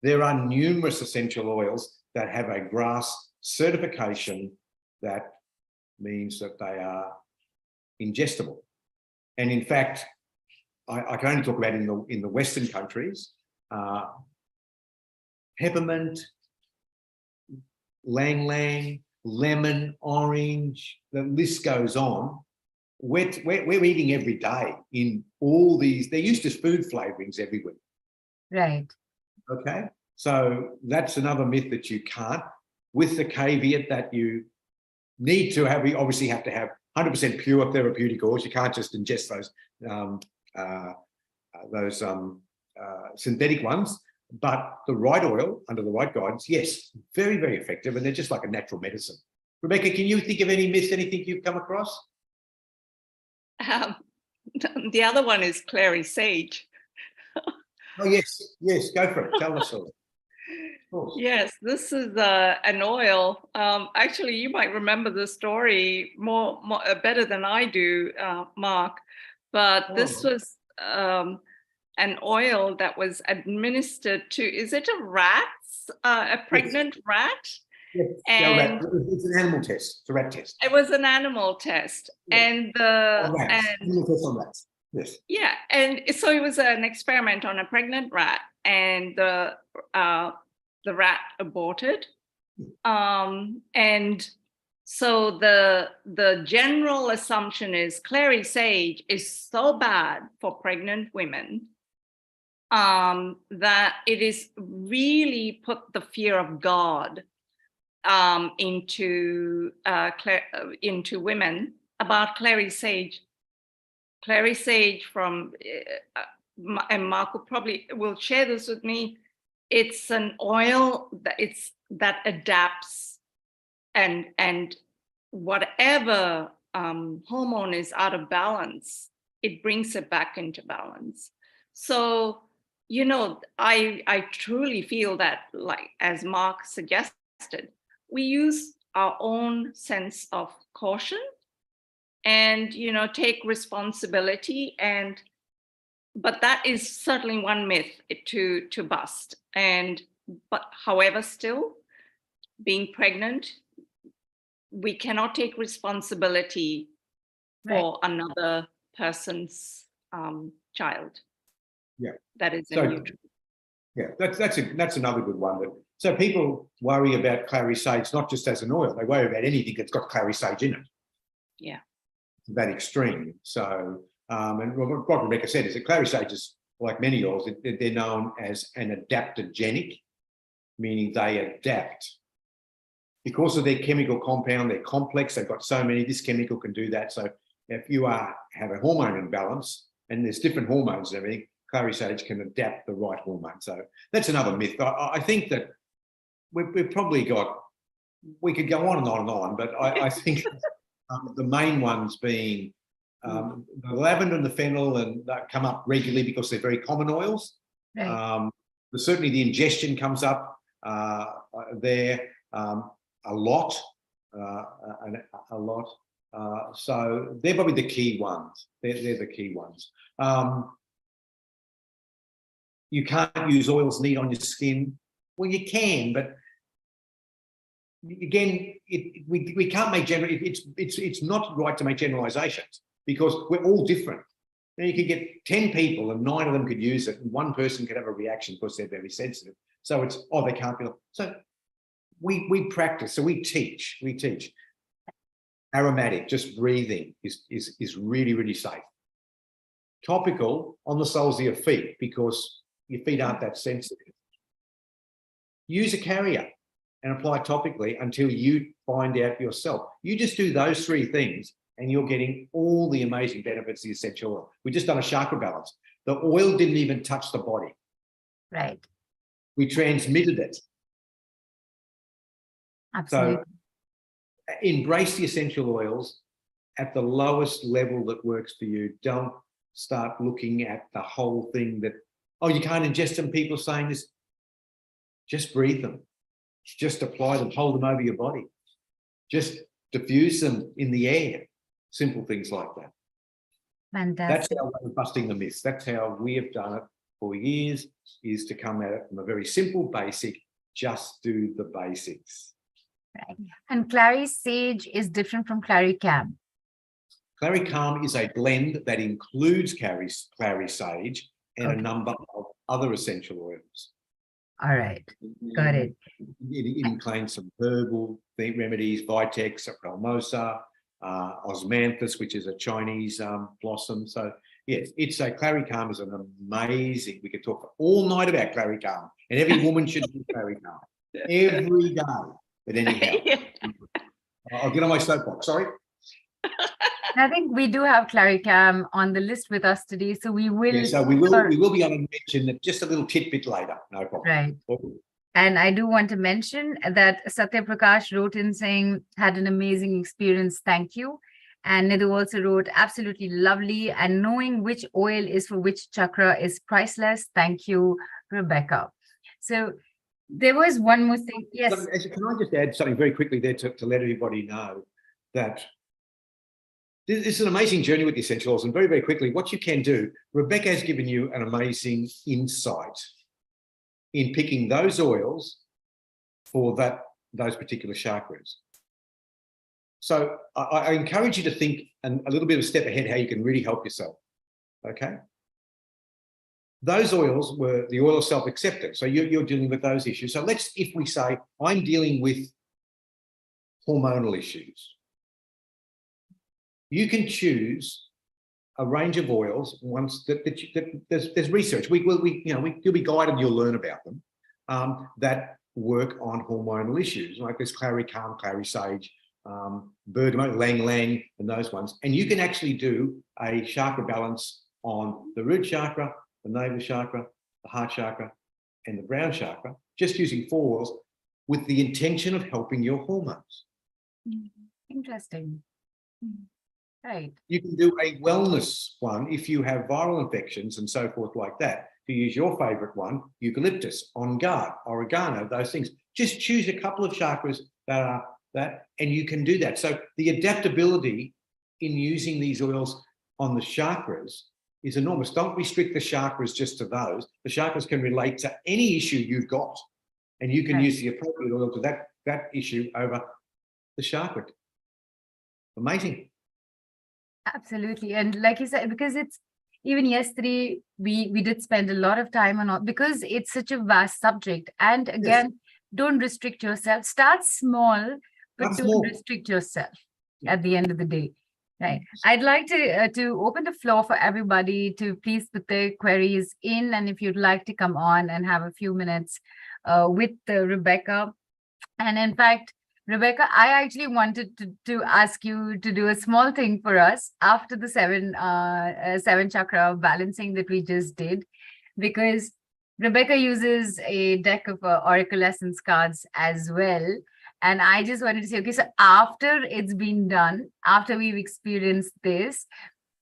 There are numerous essential oils that have a GRAS certification that means that they are ingestible. And in fact, I can only talk about in the Western countries, peppermint, lang lang, lemon, orange, the list goes on. We're eating every day in all these, they're used as food flavorings everywhere. Right. Okay. So that's another myth that you can't, with the caveat that you need to have, we obviously have to have 100% pure therapeutic oils. You can't just ingest those synthetic ones, but the right oil under the right guidance, yes, very, very effective. And they're just like a natural medicine. Rebecca, can you think of any myths, anything you've come across? The other one is clary sage. Oh, yes, go for it. Tell us all. Yes, this is an oil. Actually, you might remember the story more better than I do, Mark. But this was an oil that was administered to, is it a rat, a pregnant rat? Yes, and it's an animal test. It's a rat test. It was an animal test, Animal test on rats. Yes. Yeah, and so it was an experiment on a pregnant rat, and the rat aborted, and so the general assumption is clary sage is so bad for pregnant women that it is really put the fear of God into women about clary sage. Clary sage from, and Mark will share this with me. It's an oil that adapts, and whatever hormone is out of balance, it brings it back into balance. So, I truly feel that, like as Mark suggested, we use our own sense of caution and take responsibility, but that is certainly one myth to bust. But however, still being pregnant, we cannot take responsibility for another person's child. Yeah, that is in utero. Yeah, that's another good one. So people worry about clary sage not just as an oil; they worry about anything that's got clary sage in it. Yeah, to that extreme. So, and what Rebecca said is that clary sage is, like many oils, they're known as an adaptogenic, meaning they adapt. Because of their chemical compound, they're complex, they've got so many, this chemical can do that. So if you have a hormone imbalance, and there's different hormones and everything, clary sage can adapt the right hormone. So that's another myth. I think that we've probably got, we could go on and on and on, but I think the main ones being the lavender and the fennel, and that come up regularly because they're very common oils. Right. Certainly the ingestion comes up there a lot. So they're probably the key ones. They're the key ones. You can't use oils neat on your skin. Well, you can, but again, we can't make general. It's not right to make generalizations because we're all different. Now you could get 10 people and 9 of them could use it, and one person could have a reaction because they're very sensitive. So it's they can't be. So we practice. So we teach. Aromatic, just breathing is really, really safe. Topical on the soles of your feet because your feet aren't that sensitive. Use a carrier and apply topically until you find out yourself. You just do those 3 things and you're getting all the amazing benefits of the essential oil. We just done a chakra balance. The oil didn't even touch the body. Right. We transmitted it. Absolutely. So embrace the essential oils at the lowest level that works for you. Don't start looking at the whole thing that, you can't ingest them. People are saying this. Just breathe them. Just apply them, hold them over your body. Just diffuse them in the air. Simple things like that. Fantastic. That's how we're busting the myths. That's how we have done it for years, is to come at it from a very simple basic, just do the basics. Right. And clary sage is different from clary calm. Clary calm is a blend that includes clary sage and a number of other essential oils. All right, got it. It includes some herbal remedies, Vitex, Palmosa, Osmanthus, which is a Chinese blossom. So yes, it's a clary calm is an amazing. We could talk all night about clary calm. And every woman should do clary calm every day. But anyhow, I'll get on my soapbox. Sorry. I think we do have Claricam on the list with us today, so we will. Yeah, so we will be able to mention that just a little tidbit later. No problem. Right. And I do want to mention that Satya Prakash wrote in saying, had an amazing experience. Thank you. And Nidhu also wrote, absolutely lovely. And knowing which oil is for which chakra is priceless. Thank you, Rebeccah. So there was one more thing. Yes. Can I just add something very quickly there to let everybody know that this is an amazing journey with the essential oils. And very, very quickly, what you can do, Rebeccah has given you an amazing insight in picking those oils for those particular chakras. So I encourage you to think a little bit of a step ahead how you can really help yourself, okay? Those oils were the oil of self-acceptance. So you're dealing with those issues. So if we say, I'm dealing with hormonal issues, you can choose a range of oils. Once there's research, you'll be guided. You'll learn about them that work on hormonal issues. Like there's clary calm, clary sage, bergamot, lang lang, and those ones. And you can actually do a chakra balance on the root chakra, the navel chakra, the heart chakra, and the brown chakra, just using 4 oils with the intention of helping your hormones. Interesting. Right. You can do a wellness one if you have viral infections and so forth like that. To use your favorite one, eucalyptus, on guard, oregano, those things. Just choose a couple of chakras that are that, and you can do that. So the adaptability in using these oils on the chakras is enormous. Don't restrict the chakras just to those. The chakras can relate to any issue you've got, and you can use the appropriate oil to that issue over the chakra. Amazing. Absolutely. And like you said, because it's even yesterday, we did spend a lot of time on it because it's such a vast subject. And again, don't restrict yourself. Start small, but don't restrict yourself at the end of the day. Right. I'd like to open the floor for everybody to please put their queries in. And if you'd like to come on and have a few minutes with Rebeccah. And in fact, Rebeccah, I actually wanted to ask you to do a small thing for us after the seven chakra balancing that we just did, because Rebeccah uses a deck of Oracle Essence cards as well. And I just wanted to say, okay, so after it's been done, after we've experienced this,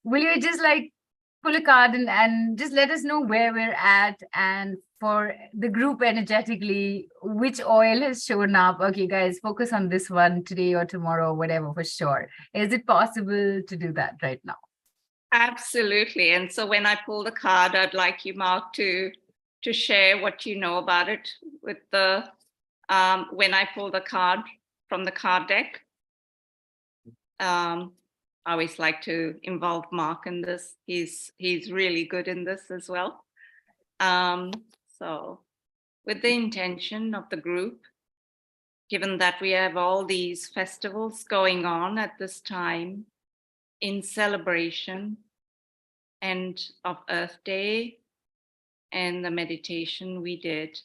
will you just like pull a card and just let us know where we're at, and for the group energetically, which oil has shown up? Okay, guys, focus on this one today or tomorrow or whatever, for sure. Is it possible to do that right now? Absolutely. And so when I pull the card, I'd like you, Mark, to share what you know about it with the, when I pull the card from the card deck. I always like to involve Mark in this. He's really good in this as well. So with the intention of the group, given that we have all these festivals going on at this time in celebration and of Earth Day and the meditation we did,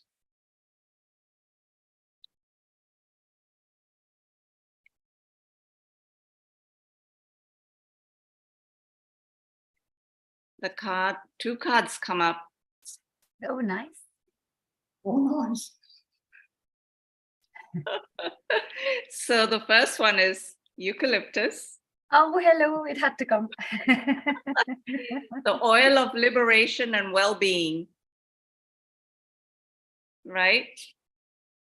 two cards come up. Oh, nice. Oh, nice. So the first one is eucalyptus. Oh, hello, it had to come. The oil of liberation and well-being, right?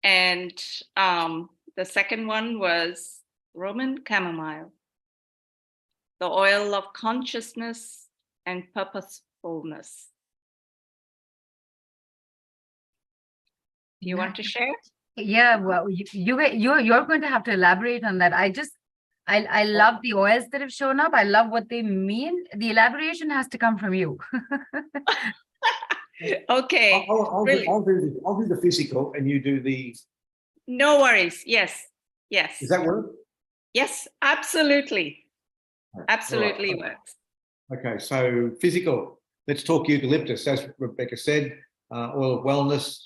And the second one was Roman chamomile, the oil of consciousness and purposefulness. Do you want to share? Yeah, well, you're going to have to elaborate on that. I love the oils that have shown up. I love what they mean. The elaboration has to come from you. Okay. I'll do the physical and you do the... No worries. Yes. Yes. Does that work? Yes, absolutely. Absolutely works. Okay, so physical. Let's talk eucalyptus. As Rebeccah said, oil of wellness,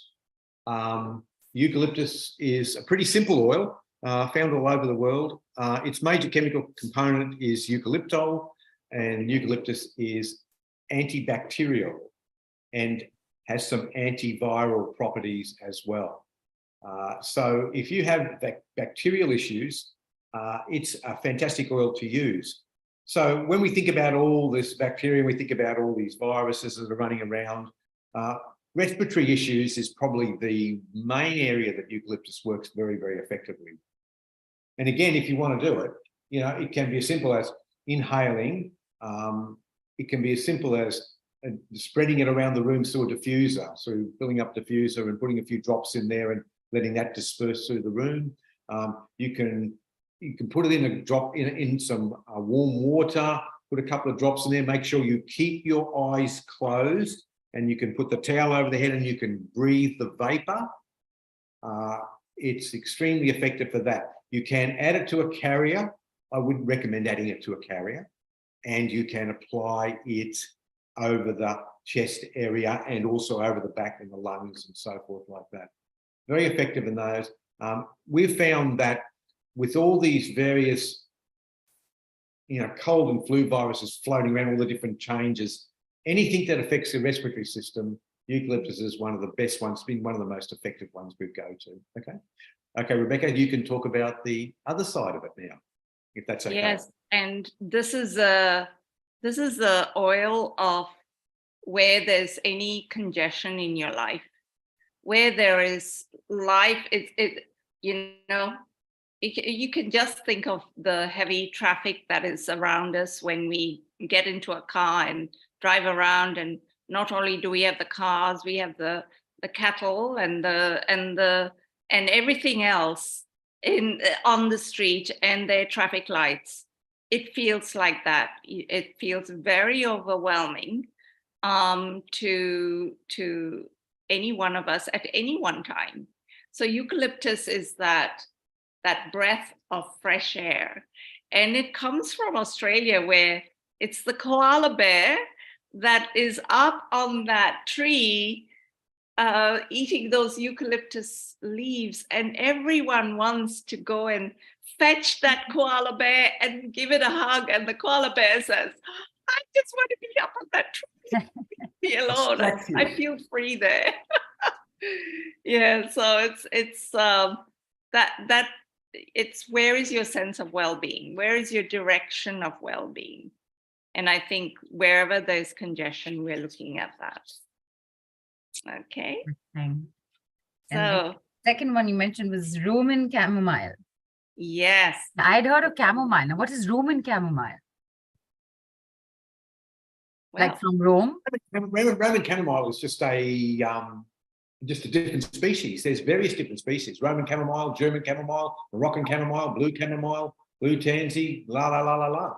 Eucalyptus is a pretty simple oil, found all over the world. Its major chemical component is eucalyptol, and eucalyptus is antibacterial and has some antiviral properties as well. So if you have bacterial issues, it's a fantastic oil to use. So when we think about all this bacteria, we think about all these viruses that are running around, respiratory issues is probably the main area that eucalyptus works very, very effectively. And again, if you want to do it, it can be as simple as inhaling. It can be as simple as spreading it around the room through a diffuser, so filling up diffuser and putting a few drops in there and letting that disperse through the room. You can put it in a drop in some warm water, put a couple of drops in there, make sure you keep your eyes closed, and you can put the towel over the head and you can breathe the vapor. It's extremely effective for that. You can add it to a carrier. I would recommend adding it to a carrier, and you can apply it over the chest area and also over the back and the lungs and so forth like that. Very effective in those. We've found that with all these various, cold and flu viruses floating around, all the different changes, anything that affects the respiratory system, eucalyptus is one of the best ones, been one of the most effective ones we go to. Okay, Rebeccah, you can talk about the other side of it now, if that's okay. Yes, and this is the oil of where there's any congestion in your life, where there is life. You can just think of the heavy traffic that is around us when we get into a car and drive around, and not only do we have the cars, we have the cattle and everything else on the street and their traffic lights. It feels like that. It feels very overwhelming to any one of us at any one time. So eucalyptus is that breath of fresh air, and it comes from Australia, where it's the koala bear that is up on that tree eating those eucalyptus leaves, and everyone wants to go and fetch that koala bear and give it a hug, and the koala bear says, I just want to be up on that tree, be alone. I feel free there. Yeah, so it's where is your sense of well-being? Where is your direction of well-being? And I think wherever there's congestion, we're looking at that. Okay. And So the second one you mentioned was Roman chamomile. yes. I'd heard of chamomile. Now, what is Roman chamomile? Well, Like from Rome? Roman chamomile is just a different species. There's various different species: Roman chamomile, German chamomile, Moroccan chamomile, blue tansy, la la la la la.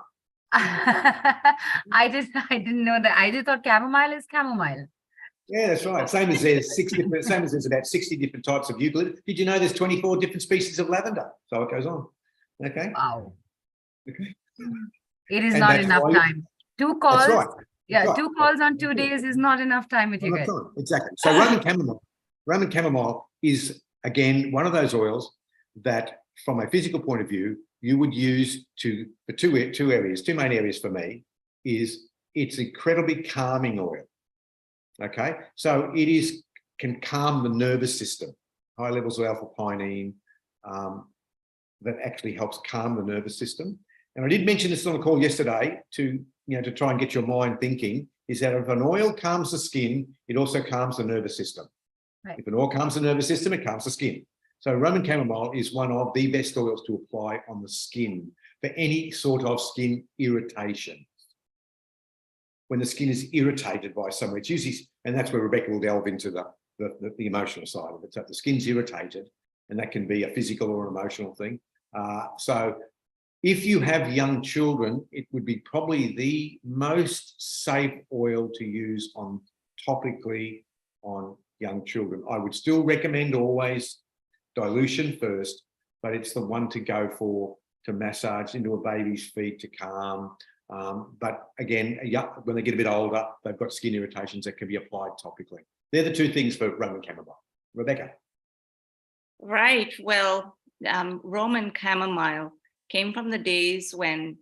I didn't know that. I just thought chamomile is chamomile. Yeah, that's right. Same as there's about 60 different types of eucalyptus. Did you know there's 24 different species of lavender? So it goes on. Okay. Wow. Okay. It is not enough time. 2 calls. That's right. Yeah, right. 2 calls on 2 days is not enough time with you guys. Exactly. So Roman chamomile is, again, one of those oils that, from a physical point of view, you would use for two main areas for me. It's incredibly calming oil. Okay, so can calm the nervous system. High levels of alpha-pinene that actually helps calm the nervous system. And I did mention this on the call yesterday to try and get your mind thinking, is that if an oil calms the skin, it also calms the nervous system. Right. If an oil calms the nervous system, it calms the skin. So Roman chamomile is one of the best oils to apply on the skin for any sort of skin irritation. When the skin is irritated by somewhere, it's usually, and that's where Rebeccah will delve into the emotional side of it. So if the skin's irritated, and that can be a physical or emotional thing. So if you have young children, it would be probably the most safe oil to use topically on young children. I would still recommend always dilution first, but it's the one to go for to massage into a baby's feet to calm. But again, when they get a bit older, they've got skin irritations that can be applied topically. They're the 2 things for Roman chamomile. Rebeccah. Right. Well, Roman chamomile came from the days when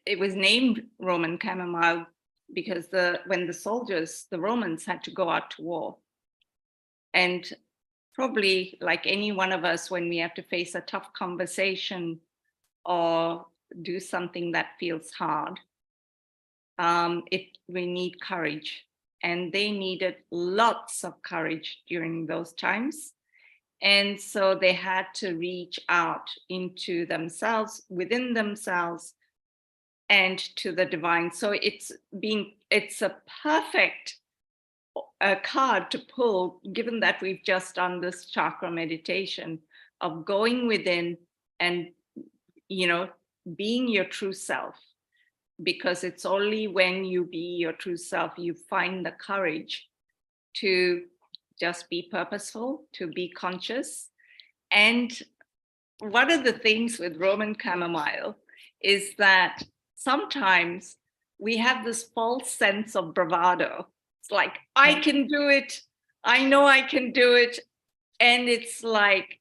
it was named Roman chamomile because when the soldiers, the Romans, had to go out to war. And probably like any one of us, when we have to face a tough conversation or do something that feels hard, we need courage. And they needed lots of courage during those times. And so they had to reach out into themselves, within themselves, and to the divine. So it's a perfect card to pull, given that we've just done this chakra meditation of going within and, being your true self. Because it's only when you be your true self, you find the courage to just be purposeful, to be conscious. And one of the things with Roman chamomile is that sometimes we have this false sense of bravado. It's like, I can do it. I know I can do it. And it's like,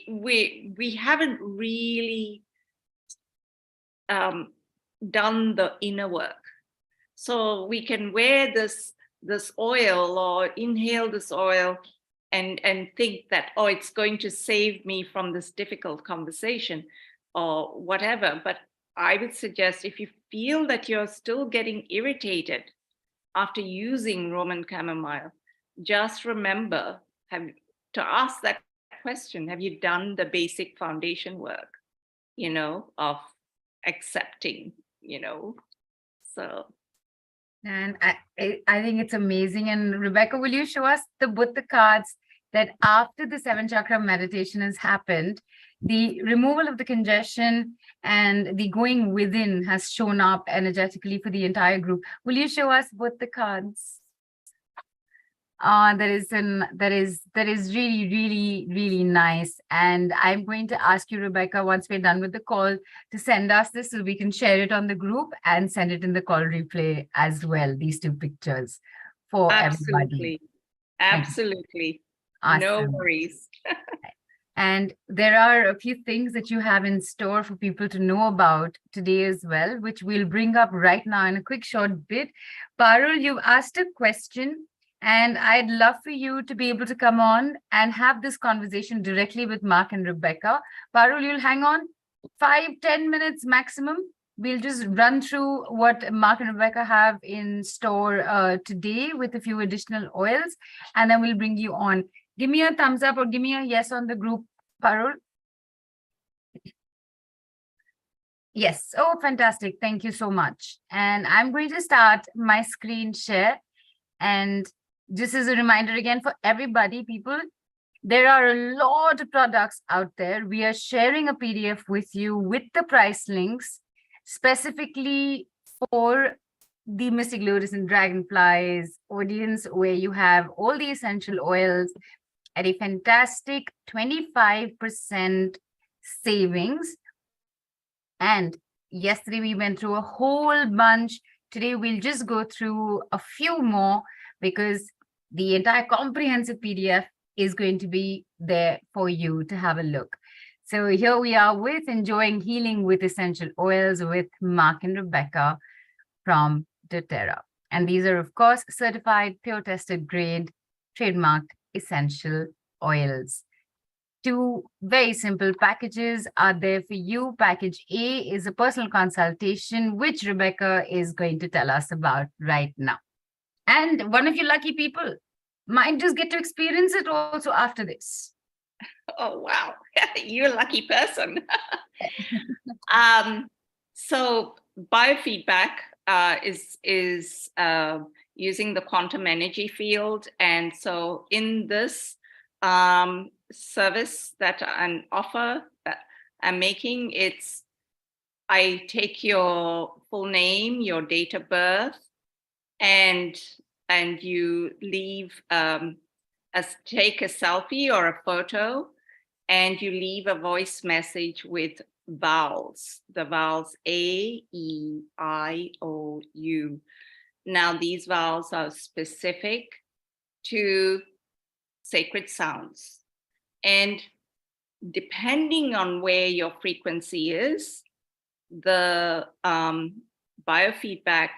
we haven't really done the inner work. So we can wear this oil or inhale this oil and think that, oh, it's going to save me from this difficult conversation or whatever. But I would suggest, if you feel that you're still getting irritated after using Roman chamomile, just remember to ask that question. Have you done the basic foundation work, of accepting, so. And I think it's amazing. And Rebeccah, will you show us the Buddha cards that after the 7 chakra meditation has happened, the removal of the congestion and the going within has shown up energetically for the entire group? Will you show us both the cards? That is really, really, really nice. And I'm going to ask you, Rebeccah, once we're done with the call, to send us this so we can share it on the group and send it in the call replay as well, these 2 pictures for everybody. Absolutely. Awesome. No worries. And there are a few things that you have in store for people to know about today as well, which we'll bring up right now in a quick short bit. Parul, you've asked a question, and I'd love for you to be able to come on and have this conversation directly with Mark and Rebeccah. Parul, you'll hang on 5-10 minutes maximum. We'll just run through what Mark and Rebeccah have in store today with a few additional oils, and then we'll bring you on. Give me a thumbs up or give me a yes on the group, Parul. Yes. Oh, fantastic. Thank you so much. And I'm going to start my screen share. And just as a reminder again for everybody, people, there are a lot of products out there. We are sharing a PDF with you with the price links specifically for the Mystic Lotus and Dragonflies audience, where you have all the essential oils at a fantastic 25% savings. And yesterday we went through a whole bunch. Today we'll just go through a few more because the entire comprehensive PDF is going to be there for you to have a look. So here we are with Enjoying Healing with Essential Oils with Mark and Rebeccah from dōTERRA. And these are, of course, certified, pure tested grade, trademarked essential oils. 2 very simple packages are there for you. Package A is a personal consultation, which Rebeccah is going to tell us about right now. And one of you lucky people might just get to experience it also after this. Oh, wow. You're a lucky person. So biofeedback is using the quantum energy field. And so in this service that an offer that I'm making, I take your full name, your date of birth, and you leave take a selfie or a photo, and you leave a voice message with vowels, the vowels A, E, I, O, U. Now these vowels are specific to sacred sounds. And depending on where your frequency is, the biofeedback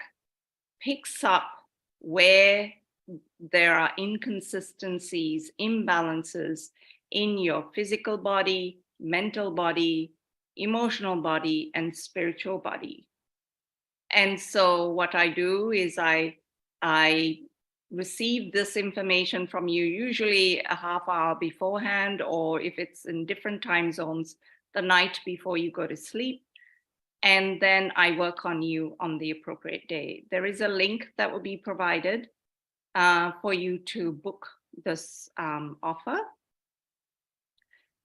picks up where there are inconsistencies, imbalances in your physical body, mental body, emotional body, and spiritual body. And so what I do is I receive this information from you usually a half hour beforehand, or if it's in different time zones, the night before you go to sleep. And then I work on you on the appropriate day. There is a link that will be provided for you to book this offer.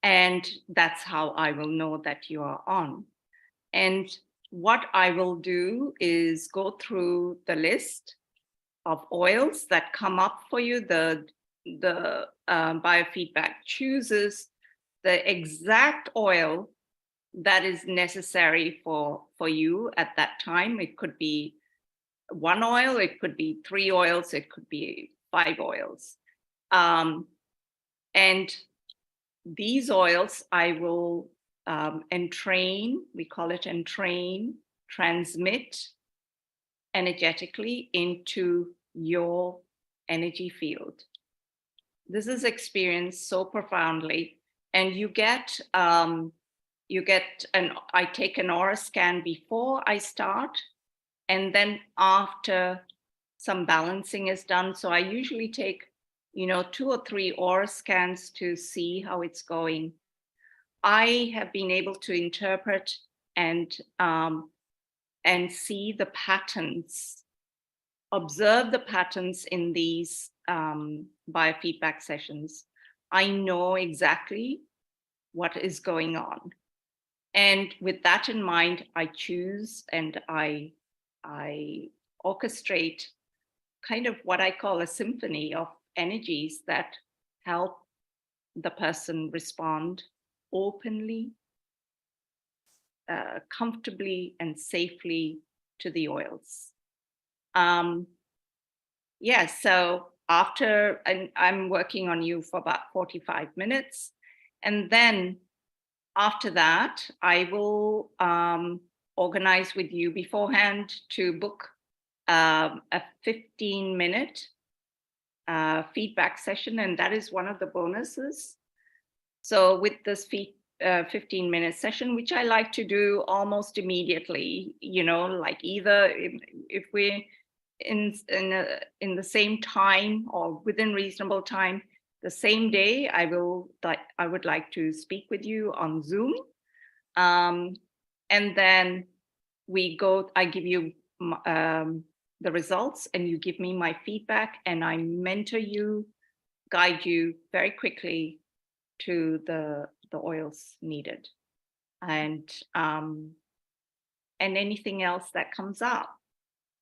And that's how I will know that you are on. And what I will do is go through the list of oils that come up for you. The biofeedback chooses the exact oil that is necessary for you at that time. It could be one oil, it could be 3 oils, it could be 5 oils. And these oils I will entrain, we call it entrain, transmit energetically into your energy field. This is experienced so profoundly, and you get I take an aura scan before I start, and then after some balancing is done. So I usually take 2 or 3 aura scans to see how it's going. I have been able to interpret and see the patterns, observe the patterns in these biofeedback sessions. I know exactly what is going on. And with that in mind, I choose and I orchestrate kind of what I call a symphony of energies that help the person respond openly, comfortably, and safely to the oils. So after, and I'm working on you for about 45 minutes. And then after that, I will organize with you beforehand to book a 15-minute feedback session. And that is one of the bonuses. So with this 15-minute session, which I like to do almost immediately, like either if we're in the same time or within reasonable time, the same day, I would like to speak with you on Zoom. And then I give you the results and you give me my feedback, and I mentor you, guide you very quickly to the oils needed, and anything else that comes up.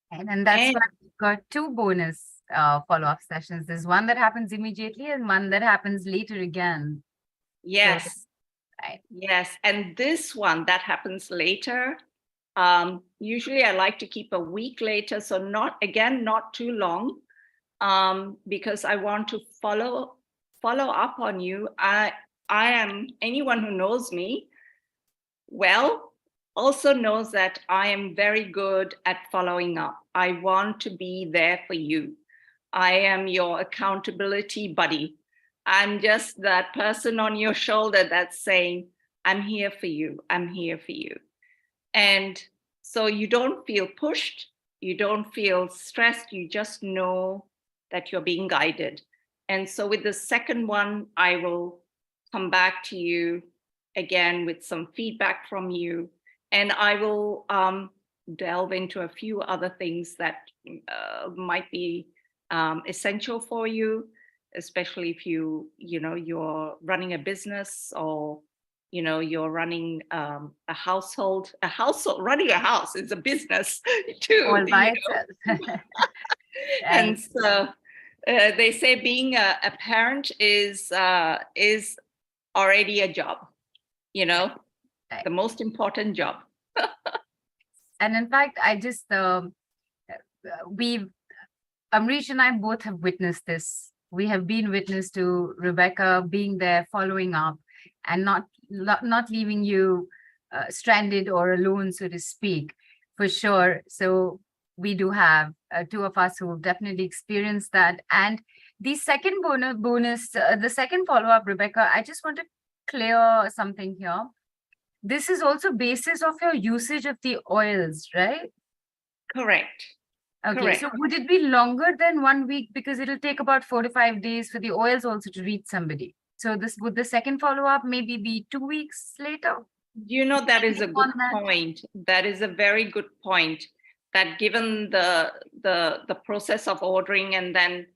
And that's why we've got 2 bonus follow-up sessions. There's one that happens immediately and one that happens later again. Yes. So, right. Yes. And this one that happens later, usually I like to keep a week later. So not too long, because I want to follow up on you. I am, anyone who knows me well also knows that I am very good at following up. I want to be there for you. I am your accountability buddy. I'm just that person on your shoulder that's saying, I'm here for you. I'm here for you. And so you don't feel pushed. You don't feel stressed. You just know that you're being guided. And so with the second one, I will come back to you again with some feedback from you. And I will delve into a few other things that might be essential for you, especially if you're running a business, or you're running a household. Running a house is a business too. All by itself. And so they say being a parent is already a job, Right. the most important job. And in fact, I just Amrish and I both have witnessed this we have been witness to Rebeccah being there, following up, and not leaving you stranded or alone, so to speak, for sure. So we do have two of us who have definitely experienced that. And the second the second follow-up, Rebeccah, I just want to clear something here. This is also basis of your usage of the oils, right? Correct. Okay, Correct. so would it be longer than 1 week? Because it'll take about 4 to 5 days for the oils also to reach somebody. So this would the second follow-up maybe be 2 weeks later? You know, that is a Anything good on that? point. That is a very good point. That given the process of ordering and then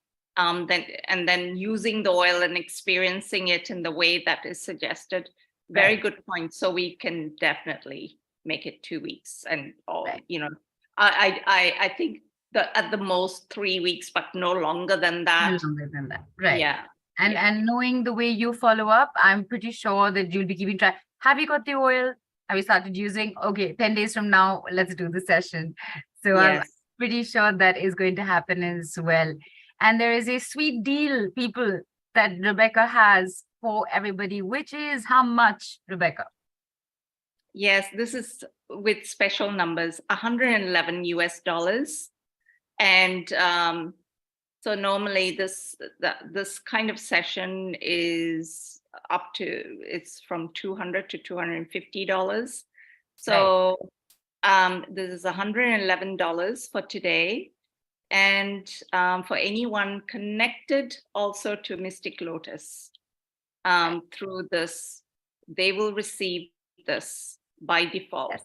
using the oil and experiencing it in the way that is suggested, very Right. good point. So we can definitely make it 2 weeks, and Right. you know, I think that at the most 3 weeks, but no longer than that. No longer than that. Right. Yeah. And yeah. and knowing the way you follow up, I'm pretty sure that you'll be keeping track. Have you got the oil? Have you started using? Okay, 10 days from now, let's do the session. So I'm Yes. pretty sure that is going to happen as well. And there is a sweet deal, people, that Rebeccah has for everybody, which is how much, Rebeccah? Yes, this is with special numbers, $111 US. And so normally this kind of session is up to, it's from $200 to $250. So this is $111 for today. And for anyone connected also to Mystic Lotus through this, they will receive this by default. Yes.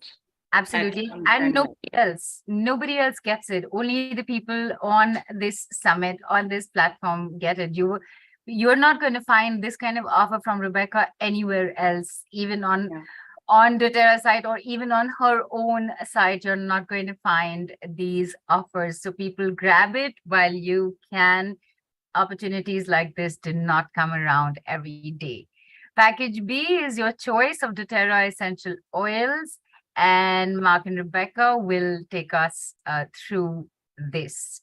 Absolutely. And nobody else gets it. Only the people on this summit, on this platform get it. You're not going to find this kind of offer from Rebeccah anywhere else, even on dōTERRA site or even on her own site. You're not going to find these offers. So people grab it while you can. Opportunities like this do not come around every day. Package B is your choice of dōTERRA essential oils, and Mark and Rebeccah will take us through this.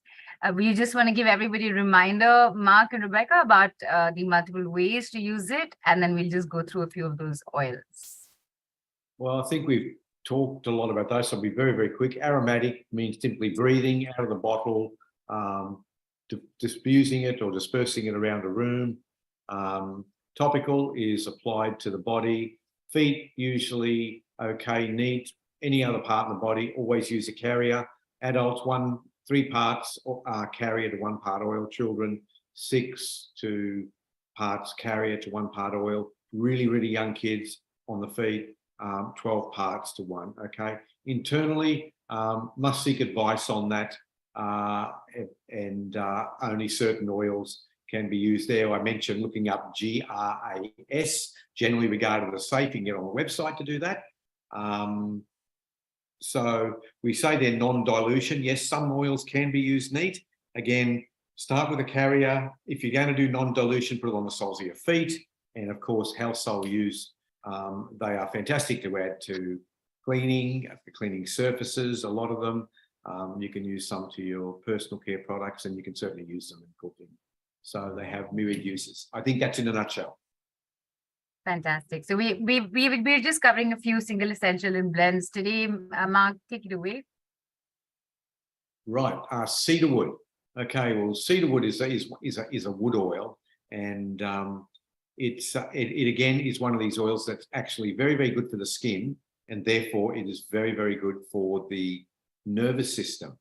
We just want to give everybody a reminder, Mark and Rebeccah, about the multiple ways to use it, and then we'll just go through a few of those oils. Well, I think we've talked a lot about those, so I'll be very, very quick. Aromatic means simply breathing out of the bottle, diffusing it or dispersing it around a room. Topical is applied to the body. Feet, usually okay, neat. Any other part in the body, always use a carrier. Adults, 3 parts carrier to 1 part oil. Children, 6 parts carrier to 1 part oil. Really, really young kids on the feet, 12 parts to 1, okay? Internally, must seek advice on that, and only certain oils can be used there. I mentioned looking up GRAS, generally regarded as safe. You can get on the website to do that. So we say they're non-dilution. Yes, some oils can be used neat. Again, start with a carrier. If you're going to do non-dilution, put it on the soles of your feet. And of course, household use. They are fantastic to add to cleaning surfaces, a lot of them. You can use some to your personal care products, and you can certainly use them in cooking. So they have myriad uses. I think that's in a nutshell. Fantastic. So we're just covering a few single essential and blends today. Mark, take it away. Right, cedar wood. Okay, well, cedar wood is a wood oil, and it again is one of these oils that's actually very, very good for the skin, and therefore it is very, very good for the nervous system.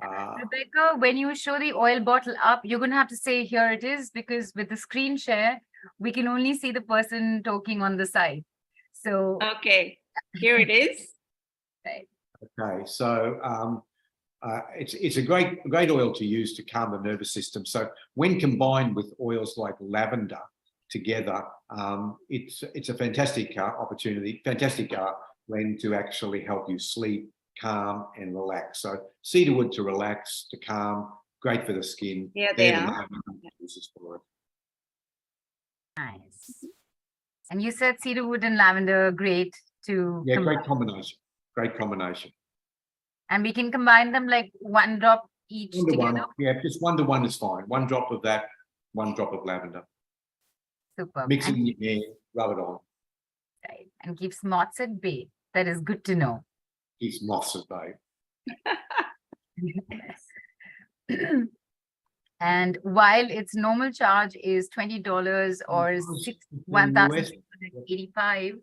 Rebeccah, when you show the oil bottle up, you're going to have to say here it is, because with the screen share, we can only see the person talking on the side. So okay, here it is. Right. Okay, so it's a great oil to use to calm the nervous system. So when combined with oils like lavender together, it's a fantastic opportunity, fantastic blend to actually help you sleep, calm, and relax. So cedarwood to relax, to calm, great for the skin. Yeah, they are. Nice. And you said cedarwood and lavender, great to combine. Great combination. And we can combine them like 1 drop each together? Yeah, just 1 to 1 is fine. 1 drop of that 1 drop of lavender. Super. Mix it in your hair, rub it on. Right. And keeps moths at bay. That is good to know. Keeps moths at bay. And while its normal charge is $20 or US. $1,185,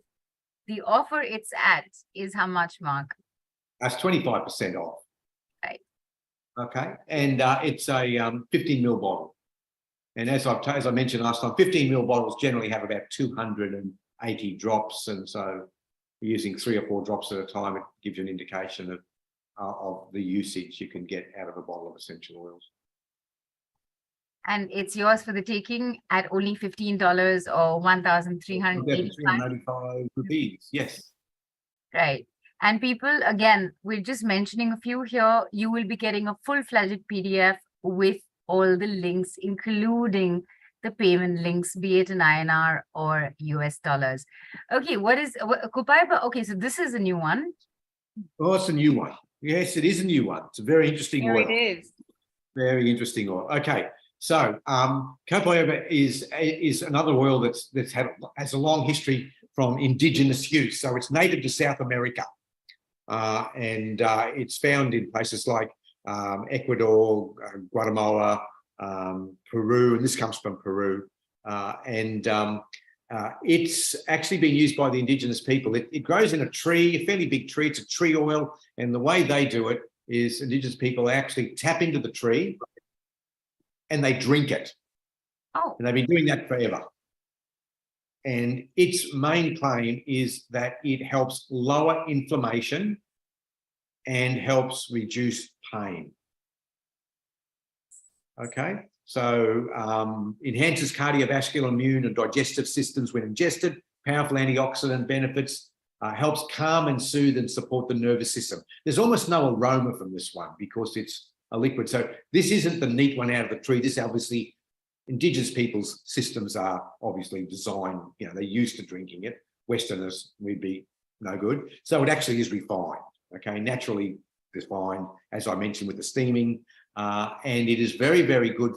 the offer it's at is how much, Mark? That's 25% off. Right. Okay. And it's a 15 ml bottle. And as I mentioned last time, 15 ml bottles generally have about 280 drops. And so using 3 or 4 drops at a time, it gives you an indication of the usage you can get out of a bottle of essential oils. And it's yours for the taking at only $15 or 385 rupees. Yes. Right. And people, again, we're just mentioning a few here. You will be getting a full-fledged PDF with all the links, including the payment links, be it in INR or US dollars. Okay, what is Kupaiba? Okay, so this is a new one. Oh, it's a new one. Yes, it is a new one. It's a very interesting Here oil. it is. Very interesting oil. Okay, so copayoba is another oil has a long history from indigenous use. So it's native to South America, and it's found in places like Ecuador, Guatemala, Peru, and this comes from Peru, and it's actually been used by the indigenous people. It grows in a tree, a fairly big tree. It's a tree oil, and the way they do it is indigenous people actually tap into the tree and they drink it. Oh, And they've been doing that forever. And its main claim is that it helps lower inflammation and helps reduce pain. Okay, so enhances cardiovascular, immune and digestive systems when ingested, powerful antioxidant benefits, helps calm and soothe and support the nervous system. There's almost no aroma from this one because it's a liquid. So this isn't the neat one out of the tree. This obviously, indigenous people's systems are obviously designed, they're used to drinking it. Westerners, we'd be no good. So it actually is refined, okay, naturally refined, as I mentioned, with the steaming. And it is very, very good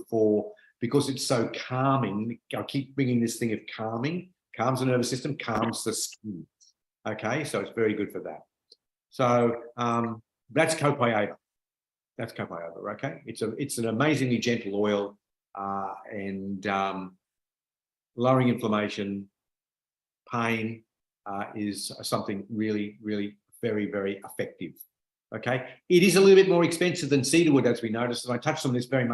because it's so calming. I keep bringing this thing of calming, calms the nervous system, calms the skin. Okay, so it's very good for that. So that's copayoba. That's copayoba, okay? It's an amazingly gentle oil and lowering inflammation, pain is something really, really very, very effective. Okay, it is a little bit more expensive than cedarwood, as we noticed, and I touched on this very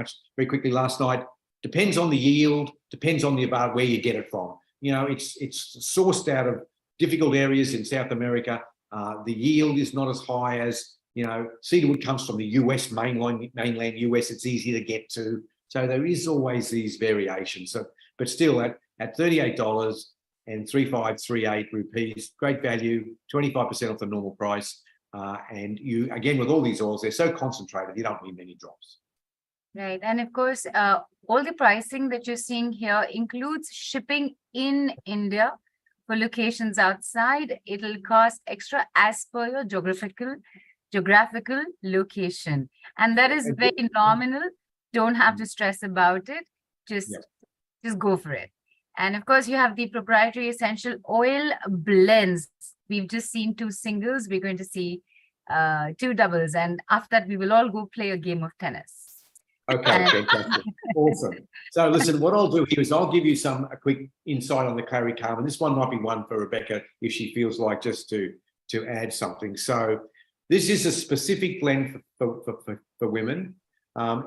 quickly last night. Depends on the yield, depends on where you get it from. It's sourced out of difficult areas in South America. The yield is not as high as, cedarwood comes from the US, mainland US, it's easy to get to. So there is always these variations. So, but still at $38 and 3538 rupees, great value, 25% off the normal price. And you, again, with all these oils, they're so concentrated, you don't need many drops. right. And of course, all the pricing that you're seeing here includes shipping in India for locations outside. It'll cost extra as per your geographical location. And that is very nominal. Don't have to stress about it. Just go for it. And of course, you have the proprietary essential oil blends. We've just seen 2 singles. We're going to see 2 doubles. And after that, we will all go play a game of tennis. Okay, fantastic. Awesome. So listen, what I'll do here is I'll give you a quick insight on the clary calm. And this one might be one for Rebecca if she feels like just to add something. So this is a specific blend for women.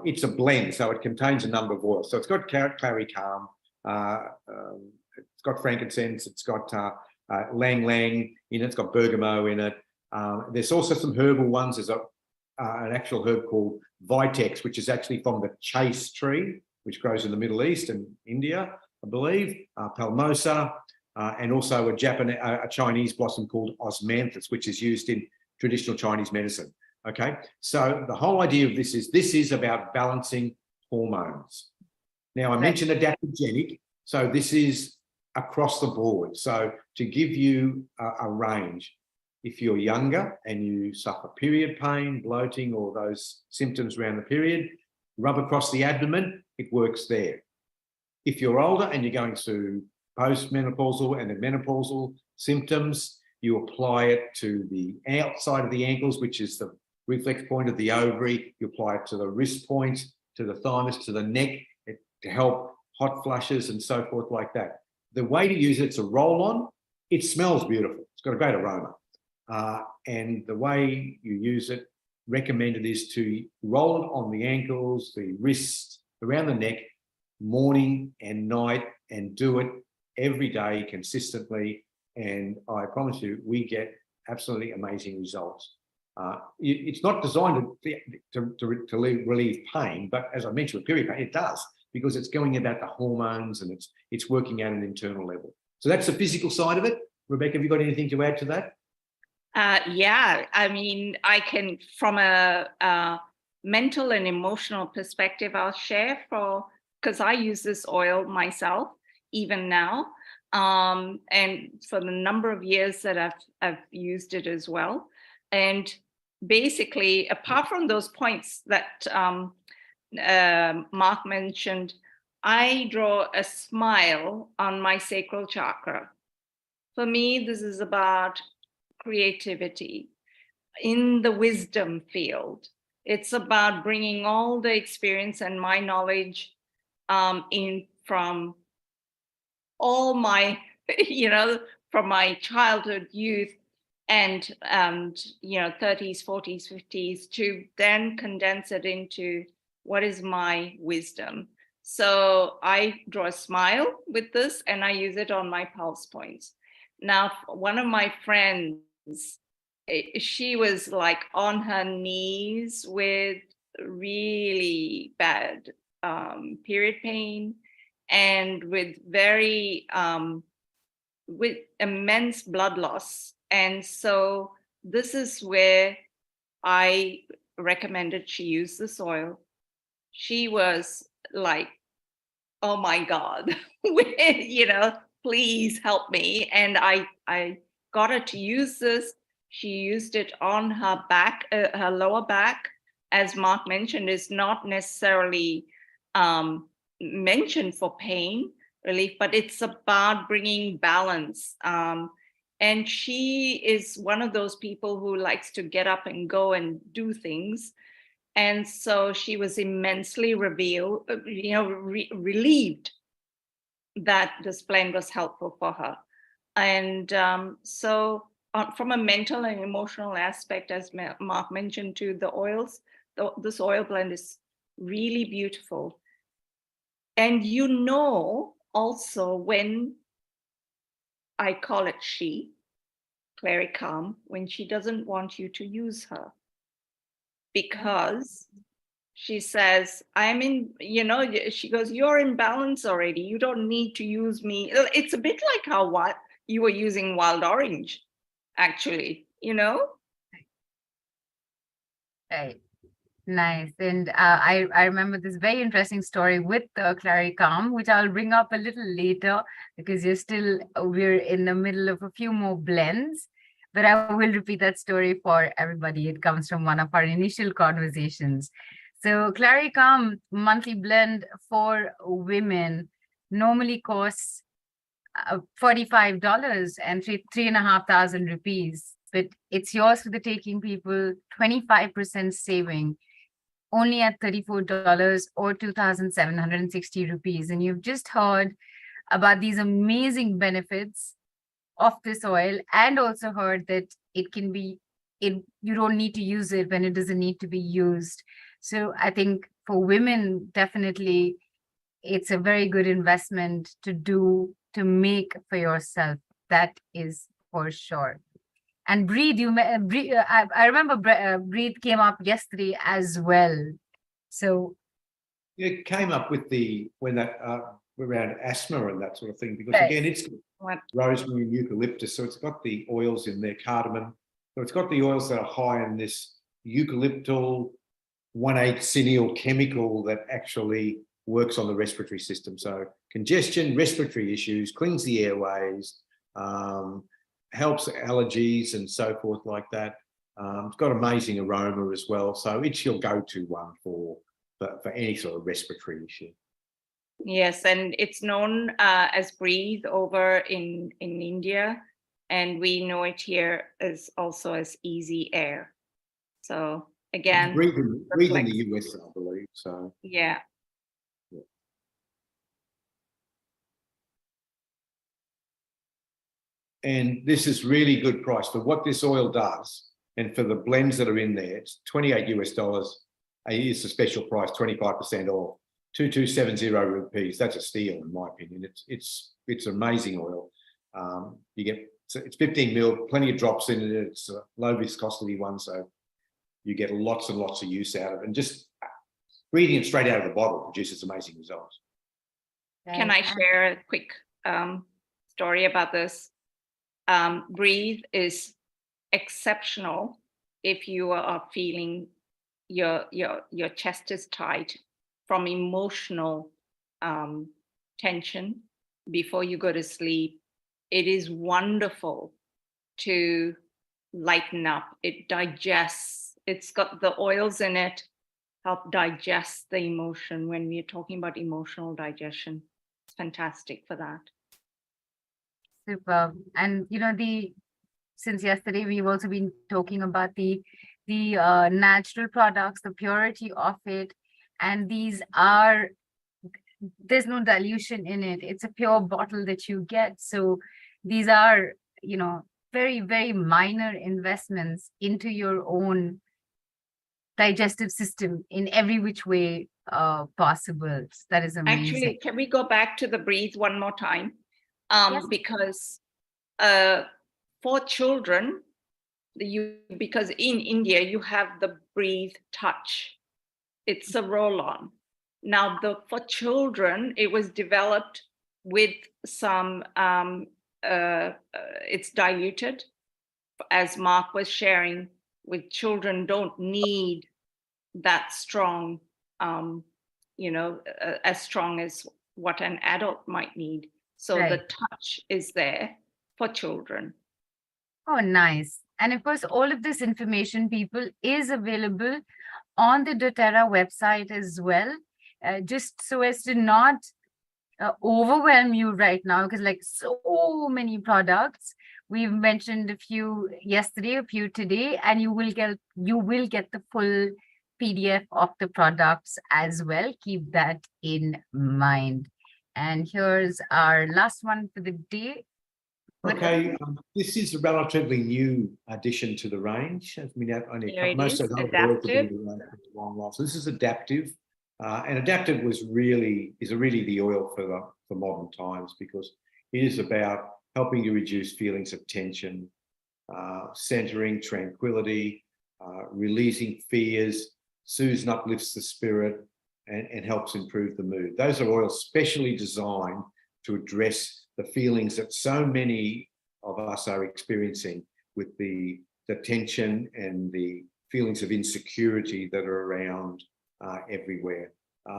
It's a blend, so it contains a number of oils. So it's got clary calm, it's got frankincense, it's got lang lang in it, it's got bergamot in it. There's also some herbal ones. There's an actual herb called vitex, which is actually from the chase tree, which grows in the Middle East and India, I believe, palmosa, and also a Chinese blossom called osmanthus, which is used in traditional Chinese medicine. Okay, so the whole idea of this is about balancing hormones. Now, I mentioned adaptogenic, so this is across the board. So to give you a range, if you're younger and you suffer period pain, bloating, or those symptoms around the period, rub across the abdomen, it works there. If you're older and you're going through postmenopausal and the menopausal symptoms, you apply it to the outside of the ankles, which is the reflex point of the ovary. You apply it to the wrist point, to the thymus, to the neck, to help hot flushes and so forth like that. The way to use it's a roll-on. It smells beautiful. It's got a great aroma. And the way you use it, recommended, is to roll it on the ankles, the wrists, around the neck, morning and night, and do it every day consistently. And I promise you, we get absolutely amazing results. It's not designed to relieve pain, but as I mentioned, with period pain, it does, because it's going about the hormones and it's working at an internal level. So that's the physical side of it. Rebeccah, have you got anything to add to that? Yeah, I mean, I can, from a mental and emotional perspective, I'll share, because I use this oil myself, even now, and for the number of years that I've used it as well. And basically, apart from those points that Mark mentioned, I draw a smile on my sacral chakra. For me, this is about creativity in the wisdom field. It's about bringing all the experience and my knowledge in from all my, from my childhood, youth, and 30s, 40s, 50s, to then condense it into what is my wisdom. So I draw a smile with this, and I use it on my pulse points. Now, one of my friends, she was like on her knees with really bad period pain, and with immense blood loss. And so this is where I recommended she use this oil. She was like, oh my God, please help me. And I got her to use this. She used it on her back, her lower back, as Mark mentioned, is not necessarily mentioned for pain relief, but it's about bringing balance. And she is one of those people who likes to get up and go and do things. And so she was immensely relieved that this blend was helpful for her. And so from a mental and emotional aspect, as Mark mentioned too, the oils, this oil blend is really beautiful. And also when I call it she, Clary Calm, when she doesn't want you to use her, because she says, I'm in, she goes, you're in balance already. You don't need to use me. It's a bit like how you were using wild orange, actually, Right. Nice. And I remember this very interesting story with Clary Calm, which I'll bring up a little later, because we're in the middle of a few more blends, but I will repeat that story for everybody. It comes from one of our initial conversations. So Clary Calm monthly blend for women normally costs $45 and 3,500 rupees, but it's yours for the taking, people. 25% saving, only at $34 or 2,760 rupees. And you've just heard about these amazing benefits of this oil, and also heard that you don't need to use it when it doesn't need to be used. So I think for women, definitely it's a very good investment to make for yourself. That is for sure. And Breathe, I remember Breathe came up yesterday as well. So it came up with around asthma and that sort of thing, because right. Again, it's rosemary and eucalyptus, so it's got the oils in there, cardamom. So it's got the oils that are high in this eucalyptal 1,8-cineal chemical that actually works on the respiratory system. So congestion, respiratory issues, cleans the airways, helps allergies and so forth like that. It's got amazing aroma as well. So it's your go-to one for any sort of respiratory issue. Yes, and it's known as breathe over in India, and we know it here as also as easy air. So again, Breathe in the reflects. US, I believe. So Yeah. and this is really good price for what this oil does, and for the blends that are in there. It's $28 US. Is the special price, 25% off. 2270 rupees. That's a steal, in my opinion. It's amazing oil. You get it's 15 mil, plenty of drops in it. It's a low viscosity one, so you get lots and lots of use out of it. And just breathing it straight out of the bottle produces amazing results. Can I share a quick story about this? Breathe is exceptional if you are feeling your chest is tight from emotional tension before you go to sleep. It is wonderful to lighten up. It digests. It's got the oils in it, help digest the emotion. When we're talking about emotional digestion, it's fantastic for that. Superb. And since yesterday we've also been talking about the natural products, the purity of it, and there's no dilution in it. It's a pure bottle that you get. So these are very, very minor investments into your own digestive system in every which way possible. That is amazing. Actually, can we go back to the breathe one more time? Yes. Because for children, because in India you have the breathe touch. It's a roll-on. Now, for children, it was developed with some. It's diluted, as Mark was sharing. With children, don't need that strong. As strong as what an adult might need. So Right. the touch is there for children. Oh, nice. And of course, all of this information, people, is available on the dōTERRA website as well, just so as to not overwhelm you right now, because like so many products. We've mentioned a few yesterday, a few today, and you will get the full PDF of the products as well. Keep that in mind. And here's our last one for the day. Okay, this is a relatively new addition to the range. I mean, most of those oils have been around for a long while. So this is adaptive, and adaptive is really the oil for modern times, because it is about helping you reduce feelings of tension, centering, tranquility, releasing fears, soothes and uplifts the spirit, and helps improve the mood. Those are oils specially designed to address the feelings that so many of us are experiencing with the tension and the feelings of insecurity that are around everywhere.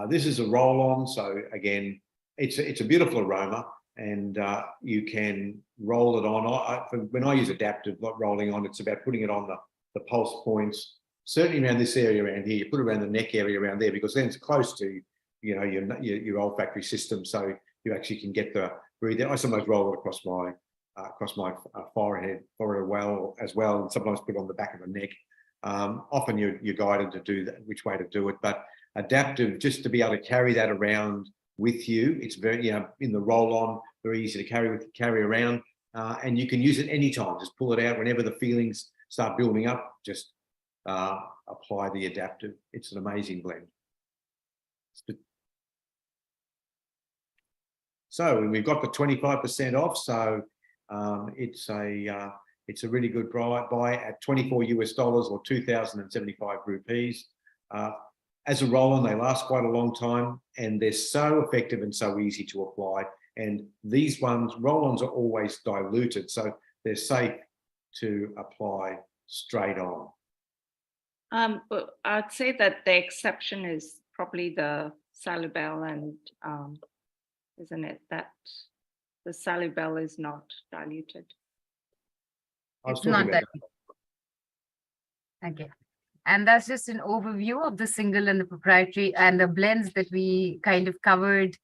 This is a roll-on, so again, it's a beautiful aroma, and you can roll it on. When I use adaptive, not rolling on, it's about putting it on the pulse points, certainly around this area around here. You put it around the neck area around there, because then it's close to your olfactory system, so you actually can get the breathe. I sometimes roll it across my forehead as well, and sometimes put it on the back of the neck. Often you're guided to do that, which way to do it, but adaptive, just to be able to carry that around with you. It's very, in the roll-on, very easy to carry around, and you can use it anytime. Just pull it out whenever the feelings start building up. Just apply the adaptive. It's an amazing blend. So we've got the 25% off. So it's a really good buy at $24 US or 2,075 rupees. As a roll-on, they last quite a long time, and they're so effective and so easy to apply. And these roll-ons are always diluted, so they're safe to apply straight on. But I'd say that the exception is probably the Salubel, and isn't it that the Salubel is not diluted? It's not diluted. Okay. And that's just an overview of the single and the proprietary and the blends that we kind of covered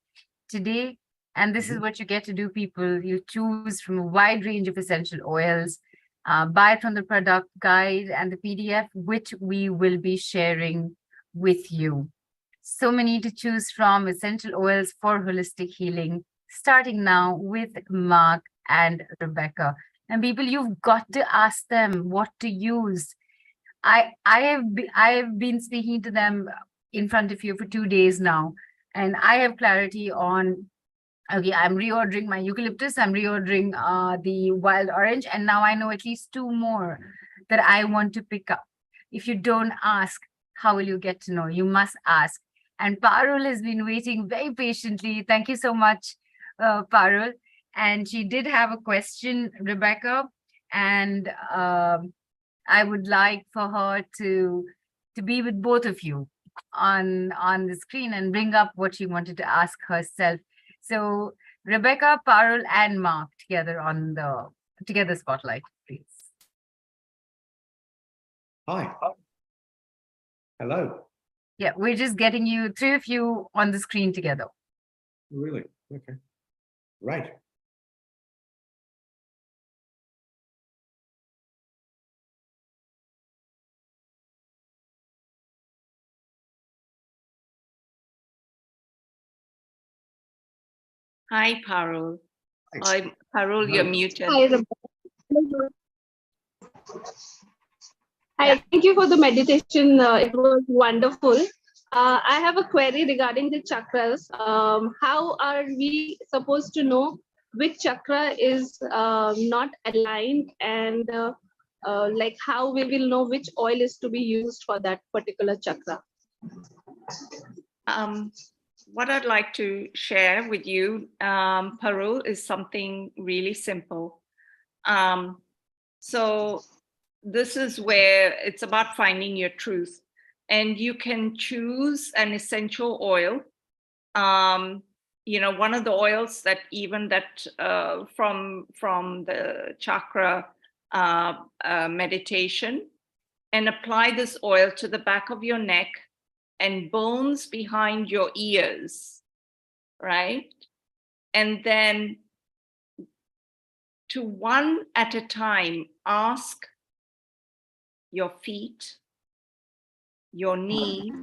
today. And this is what you get to do, people. You choose from a wide range of essential oils, buy it from the product guide and the PDF, which we will be sharing with you. So many to choose from, essential oils for holistic healing, starting now with Mark and Rebeccah. And people, you've got to ask them what to use. I have been speaking to them in front of you for 2 days now, and I have clarity on, okay, I'm reordering my eucalyptus, I'm reordering the wild orange, and now I know at least 2 more that I want to pick up. If you don't ask, how will you get to know? You must ask. And Parul has been waiting very patiently. Thank you so much, Parul. And she did have a question, Rebeccah, and I would like for her to be with both of you on the screen and bring up what she wanted to ask herself. So Rebeccah, Parul, and Mark together on the spotlight, please. Hi. Hello. Yeah, we're just getting you, 3 of you on the screen together. Really? Okay. Right. Hi, Parul. Thanks. Parul, you're No. muted. Hi, Rebecca. Hi, thank you for the meditation. It was wonderful. I have a query regarding the chakras. How are we supposed to know which chakra is not aligned, and like how we will know which oil is to be used for that particular chakra? What I'd like to share with you, Parul, is something really simple. So this is where it's about finding your truth, and you can choose an essential oil. You know, one of the oils that even that from the chakra meditation, and apply this oil to the back of your neck and bones behind your ears, right? And then to one at a time, ask your feet, your knees,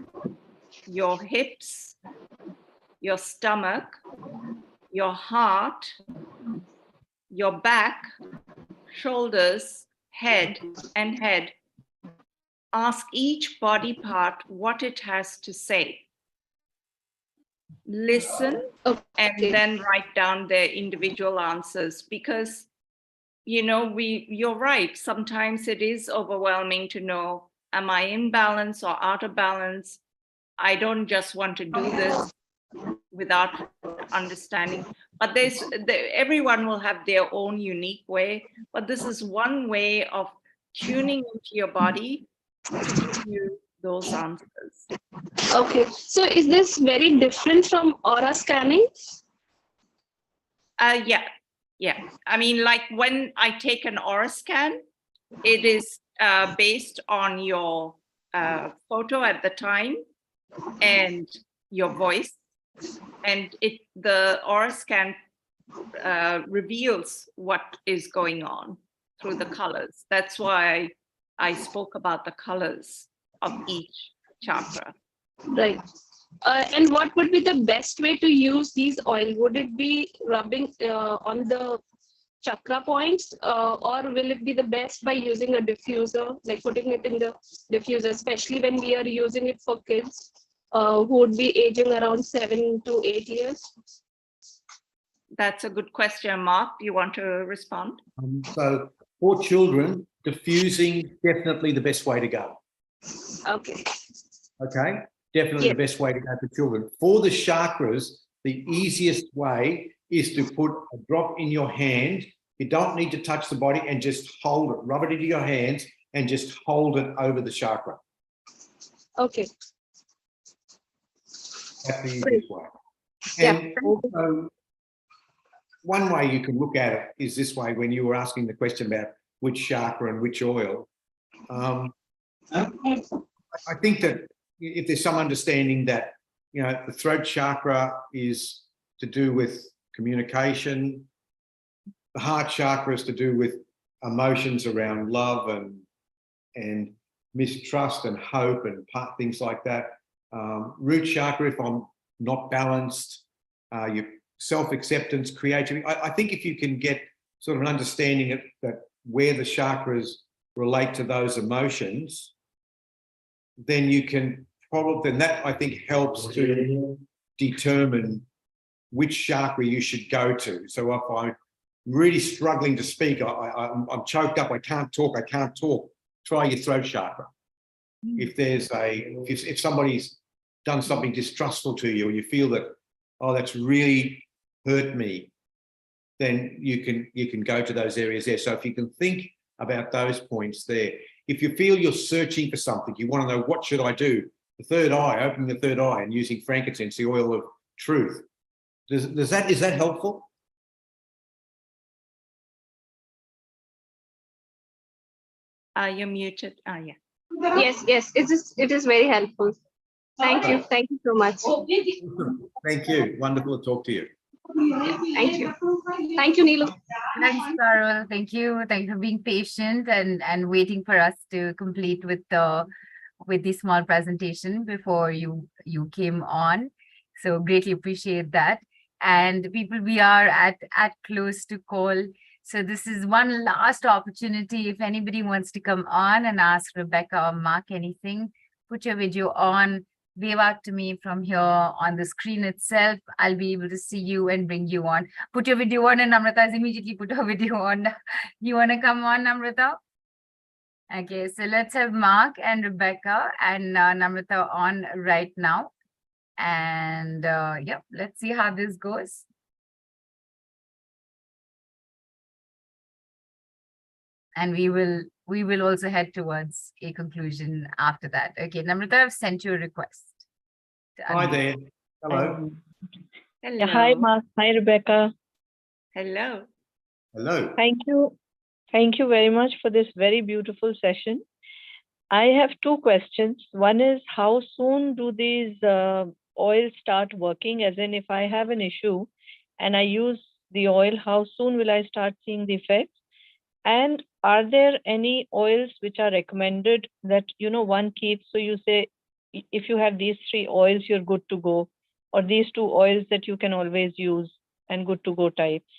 your hips, your stomach, your heart, your back, shoulders, head, and head. Ask each body part what it has to say. Listen, and then write down their individual answers, because, you know, you're right. Sometimes it is overwhelming to know, am I in balance or out of balance? I don't just want to do this without understanding. But everyone will have their own unique way. But this is one way of tuning into your body to give you those answers. Okay, so is this very different from aura scanning? Yeah. I mean, like when I take an aura scan, it is based on your photo at the time and your voice, and the aura scan reveals what is going on through the colors. That's why I spoke about the colors of each chakra. Right. And what would be the best way to use these oil? Would it be rubbing on the chakra points, or will it be the best by using a diffuser, like putting it in the diffuser, especially when we are using it for kids who would be aging around 7 to 8 years? That's a good question, Mark. You want to respond? So for children, diffusing definitely the best way to go. Okay. Okay, definitely the best way to go for children. For the chakras, the easiest way is to put a drop in your hand. You don't need to touch the body, and just hold it. Rub it into your hands and just hold it over the chakra. Okay. That's the easiest way. And also, one way you can look at it is this way. When you were asking the question about which chakra and which oil, I think that if there's some understanding that, you know, the throat chakra is to do with communication. The heart chakra is to do with emotions around love and mistrust and hope and things like that. Root chakra, if I'm not balanced, your self-acceptance, creativity. I think if you can get sort of an understanding of that where the chakras relate to those emotions, then you can probably, then that I think helps to determine which chakra you should go to. So if I'm really struggling to speak, I'm choked up, I can't talk, try your throat chakra. If there's if somebody's done something distrustful to you, or you feel that, oh, that's really hurt me, then you can go to those areas there. So if you can think about those points there. If you feel you're searching for something, you want to know, what should I do? The third eye, opening the third eye and using frankincense, the oil of truth. Is that helpful? You're muted. Yeah. Yes, it is very helpful. Thank you so much. Thank you. Wonderful to talk to you. Thank you, Neelu. Thanks, Carol. Thank you. Thank you for being patient and waiting for us to complete with the small presentation before you came on. So greatly appreciate that. And people, we are at close to call. So this is one last opportunity. If anybody wants to come on and ask Rebeccah or Mark anything, put your video on, wave out to me from here on the screen itself. I'll be able to see you and bring you on. Put your video on, and Namrata has immediately put her video on. You want to come on, Namrata? Okay, so let's have Mark and Rebeccah and Namrata on right now. And yeah, let's see how this goes. And we will also head towards a conclusion after that. Okay, Namrata, I've sent you a request. Hi there. Hello. Hello. Yeah, hi, Mark. Hi, Rebeccah. Hello. Hello. Thank you. Thank you very much for this very beautiful session. I have two questions. One is, how soon do these oils start working? As in, if I have an issue and I use the oil, how soon will I start seeing the effects? And are there any oils which are recommended that, one keeps? So you say, if you have these 3 oils, you're good to go, or these 2 oils that you can always use and good to go types?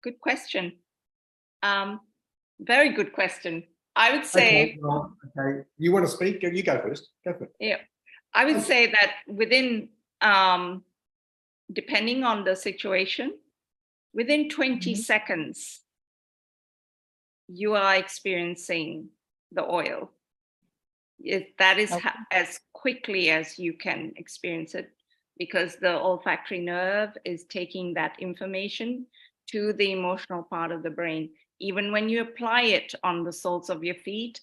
Good question. Very good question. I would say. Okay. You want to speak? You go first. Go for it. Yeah, I would say that within, depending on the situation, within 20 seconds, you are experiencing the oil. That is as quickly as you can experience it, because the olfactory nerve is taking that information to the emotional part of the brain. Even when you apply it on the soles of your feet,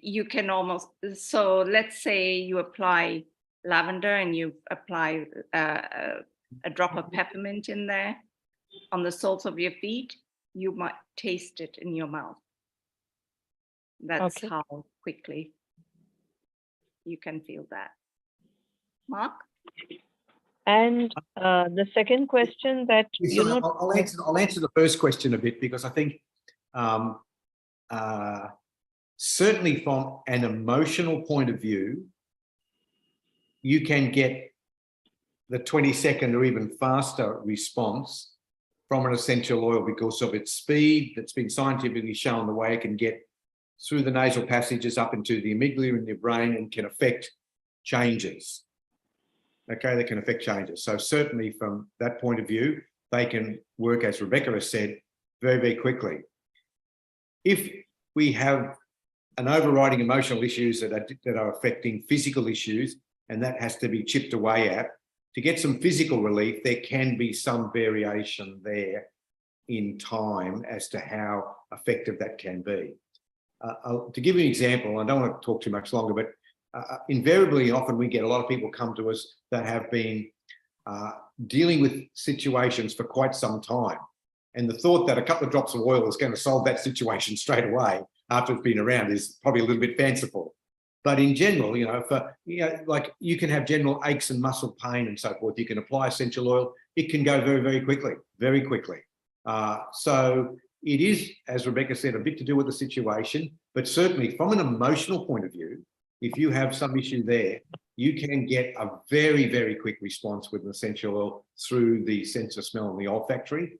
you can almost, so let's say you apply lavender and you apply a drop of peppermint in there on the soles of your feet, you might taste it in your mouth. That's Okay. how quickly you can feel that. Mark? And The second question that, I'll answer the first question a bit, because I think certainly from an emotional point of view, you can get the 20-second or even faster response from an essential oil because of its speed. That's been scientifically shown the way it can get through the nasal passages up into the amygdala in your brain and can affect changes. Okay, they can affect changes. So certainly from that point of view, they can work, as Rebeccah has said, very, very quickly. If we have an overriding emotional issues that are affecting physical issues, and that has to be chipped away at, to get some physical relief, there can be some variation there in time as to how effective that can be. To give you an example, I don't want to talk too much longer, but invariably, often we get a lot of people come to us that have been dealing with situations for quite some time. And the thought that a couple of drops of oil is going to solve that situation straight away after it's been around is probably a little bit fanciful. But in general, like you can have general aches and muscle pain and so forth. You can apply essential oil. It can go very, very quickly, very quickly. So it is, as Rebeccah said, a bit to do with the situation, but certainly from an emotional point of view, if you have some issue there, you can get a very, very quick response with an essential oil through the sense of smell and the olfactory.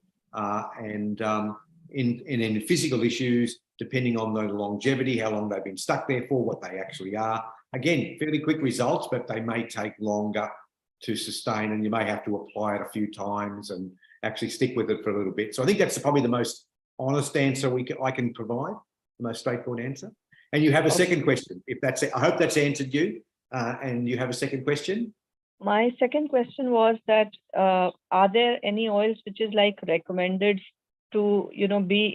In physical issues, depending on the longevity, how long they've been stuck there for, what they actually are. Again, fairly quick results, but they may take longer to sustain, and you may have to apply it a few times and actually stick with it for a little bit. So I think that's probably the most honest answer I can provide, the most straightforward answer. And you have a second question. If that's it, I hope that's answered you. And you have a second question? My second question was that are there any oils which is like recommended to, be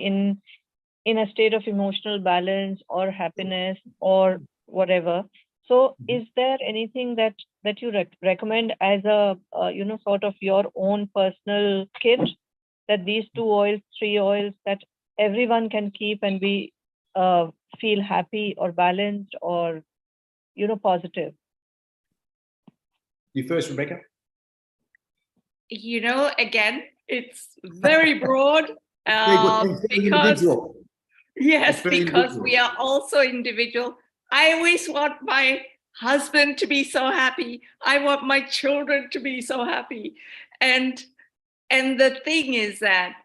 in a state of emotional balance or happiness or whatever? So is there anything that you recommend as a, sort of your own personal kit, that these 2 oils, 3 oils that everyone can keep and be feel happy or balanced or, positive? You first, Rebeccah. Again, it's very broad. Because we are also individual. I always want my husband to be so happy. I want my children to be so happy. And the thing is that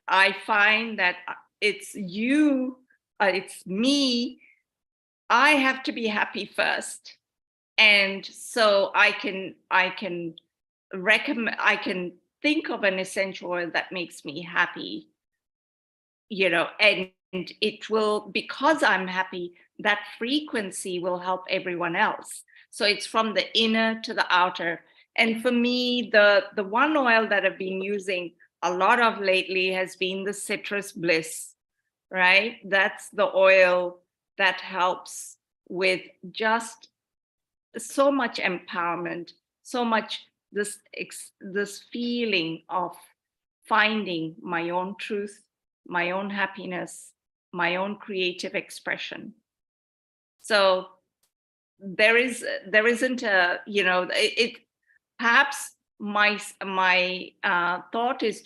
I find that it's me. I have to be happy first. And so I can recommend, I can think of an essential oil that makes me happy, and it will, because I'm happy, that frequency will help everyone else. So it's from the inner to the outer. And for me, the one oil that I've been using a lot of lately has been the citrus bliss, right? That's the oil that helps with just so much empowerment, so much this feeling of finding my own truth, my own happiness, my own creative expression. So there isn't a, perhaps my thought is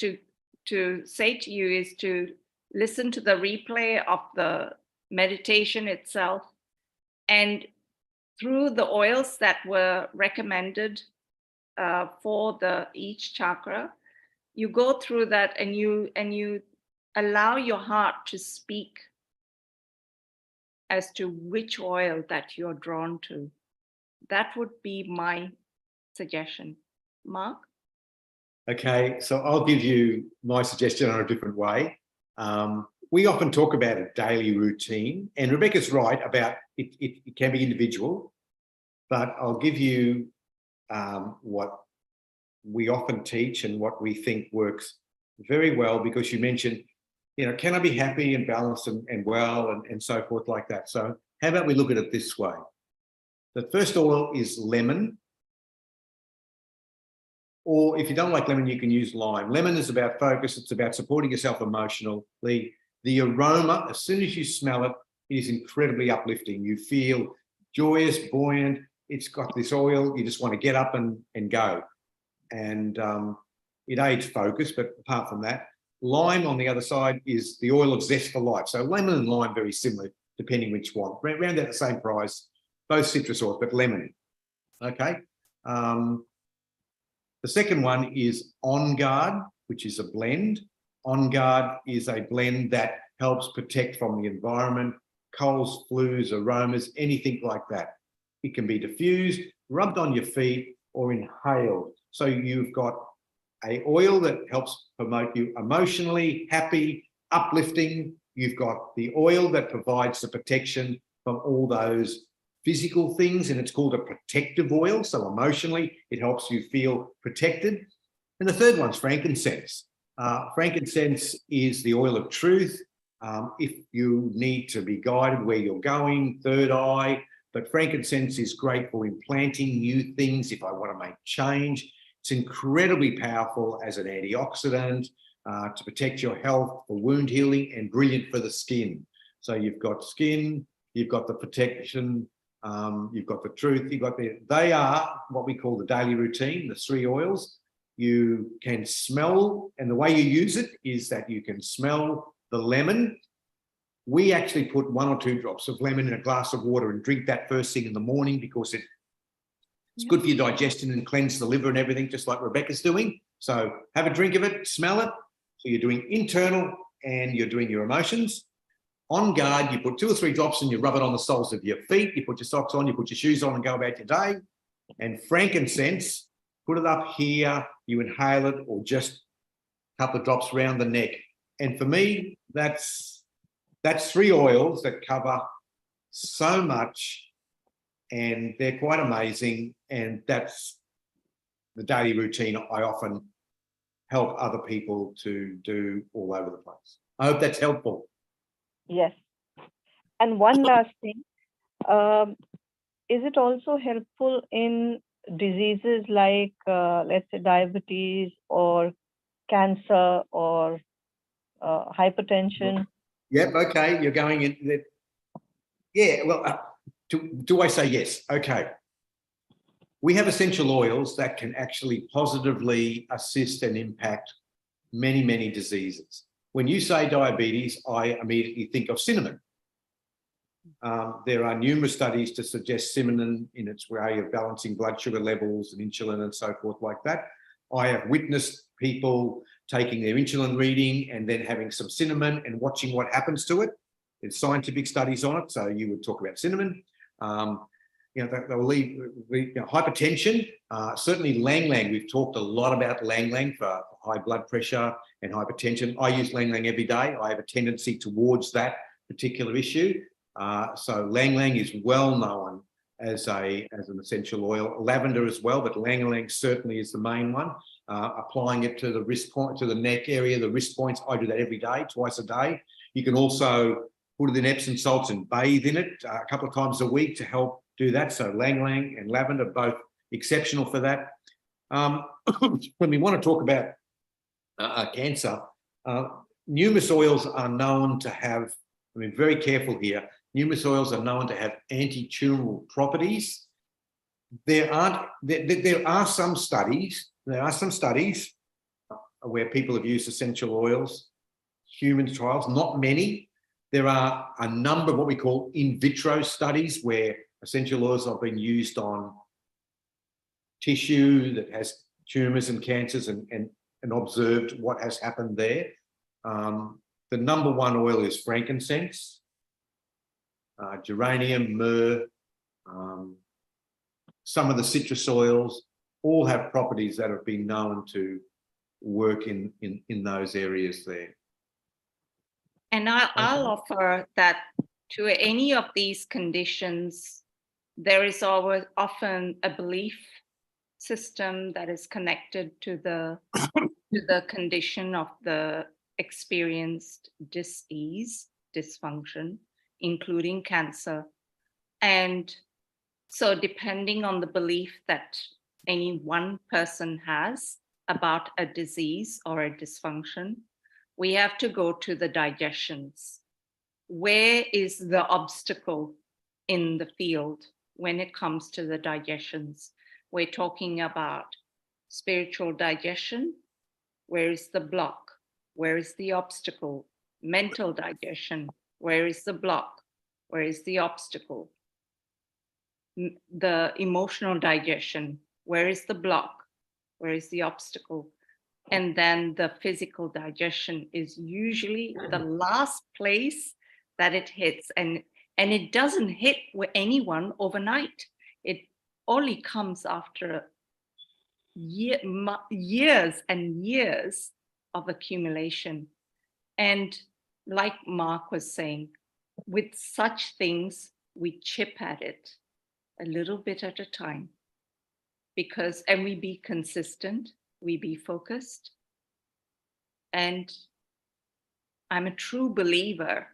to say to you is to listen to the replay of the meditation itself, and through the oils that were recommended for each chakra, you go through that and you allow your heart to speak as to which oil that you're drawn to. That would be my suggestion. Mark? Okay, so I'll give you my suggestion in a different way. We often talk about a daily routine, and Rebeccah's right about it can be individual, but I'll give you what we often teach and what we think works very well, because you mentioned, can I be happy and balanced and well and so forth like that? So how about we look at it this way? The first oil is lemon, or if you don't like lemon, you can use lime. Lemon is about focus. It's about supporting yourself emotionally. The aroma, as soon as you smell it, is incredibly uplifting. You feel joyous, buoyant. It's got this oil. You just want to get up and go. And it aids focus, but apart from that, lime on the other side is the oil of zest for life. So lemon and lime, very similar, depending which one. Around at the same price, both citrus oils, but lemon. Okay. The second one is On Guard, which is a blend. On Guard is a blend that helps protect from the environment, colds, flus, aromas, anything like that. It can be diffused, rubbed on your feet, or inhaled. So you've got an oil that helps promote you emotionally, happy, uplifting. You've got the oil that provides the protection from all those physical things, and it's called a protective oil. So emotionally, it helps you feel protected. And the third one's frankincense. Frankincense is the oil of truth. If you need to be guided where you're going, third eye, but frankincense is great for implanting new things if I want to make change. It's incredibly powerful as an antioxidant to protect your health, for wound healing, and brilliant for the skin. So you've got skin, you've got the protection You've got the truth, you've got they are what we call the daily routine, the 3 oils. You can smell, and the way you use it is that you can smell the lemon. We actually put 1 or 2 drops of lemon in a glass of water and drink that first thing in the morning because it's good for your digestion and cleanse the liver and everything, just like Rebecca's doing. So have a drink of it, smell it. So you're doing internal and you're doing your emotions. On guard, you put 2 or 3 drops and you rub it on the soles of your feet. You put your socks on, you put your shoes on and go about your day. And frankincense, put it up here, you inhale it, or just a couple of drops around the neck. And for me, that's 3 oils that cover so much, and they're quite amazing. And that's the daily routine I often help other people to do all over the place. I hope that's helpful. Yes. And one last thing, is it also helpful in diseases like, let's say, diabetes or cancer or hypertension? Yep, okay, you're going in. Yeah, well, do I say yes? Okay. We have essential oils that can actually positively assist and impact many, many diseases. When you say diabetes, I immediately think of cinnamon. There are numerous studies to suggest cinnamon in its way of balancing blood sugar levels and insulin and so forth like that. I have witnessed people taking their insulin reading and then having some cinnamon and watching what happens to it. There's scientific studies on it, so you would talk about cinnamon. They'll leave hypertension. Certainly Lang Lang. We've talked a lot about Lang Lang for high blood pressure and hypertension. I use Lang Lang every day. I have a tendency towards that particular issue. So Lang Lang is well known as an essential oil. Lavender as well, but Lang Lang certainly is the main one. Applying it to the wrist point, to the neck area, the wrist points. I do that every day, twice a day. You can also put it in Epsom salts and bathe in it a couple of times a week to help do that. So Lang Lang and lavender, both exceptional for that. When we want to talk about cancer, numerous oils are known to have, I mean, very careful here, numerous oils are known to have anti-tumoral properties. There are some studies where people have used essential oils, human trials, not many. There are a number of what we call in vitro studies where essential oils have been used on tissue that has tumors and cancers and observed what has happened there. The number 1 oil is frankincense, geranium, myrrh, some of the citrus oils all have properties that have been known to work in those areas there. And I'll offer that to any of these conditions, there is always often a belief system that is connected to the condition of the experienced disease, dysfunction, including cancer. And so depending on the belief that any one person has about a disease or a dysfunction, we have to go to the digestions. Where is the obstacle in the field when it comes to the digestions? We're talking about spiritual digestion. Where is the block? Where is the obstacle? Mental digestion. Where is the block? Where is the obstacle? The emotional digestion. Where is the block? Where is the obstacle? And then the physical digestion is usually the last place that it hits. And it doesn't hit with anyone overnight. It only comes after years and years of accumulation. And like Mark was saying, with such things, we chip at it a little bit at a time, and we be consistent, we be focused. And I'm a true believer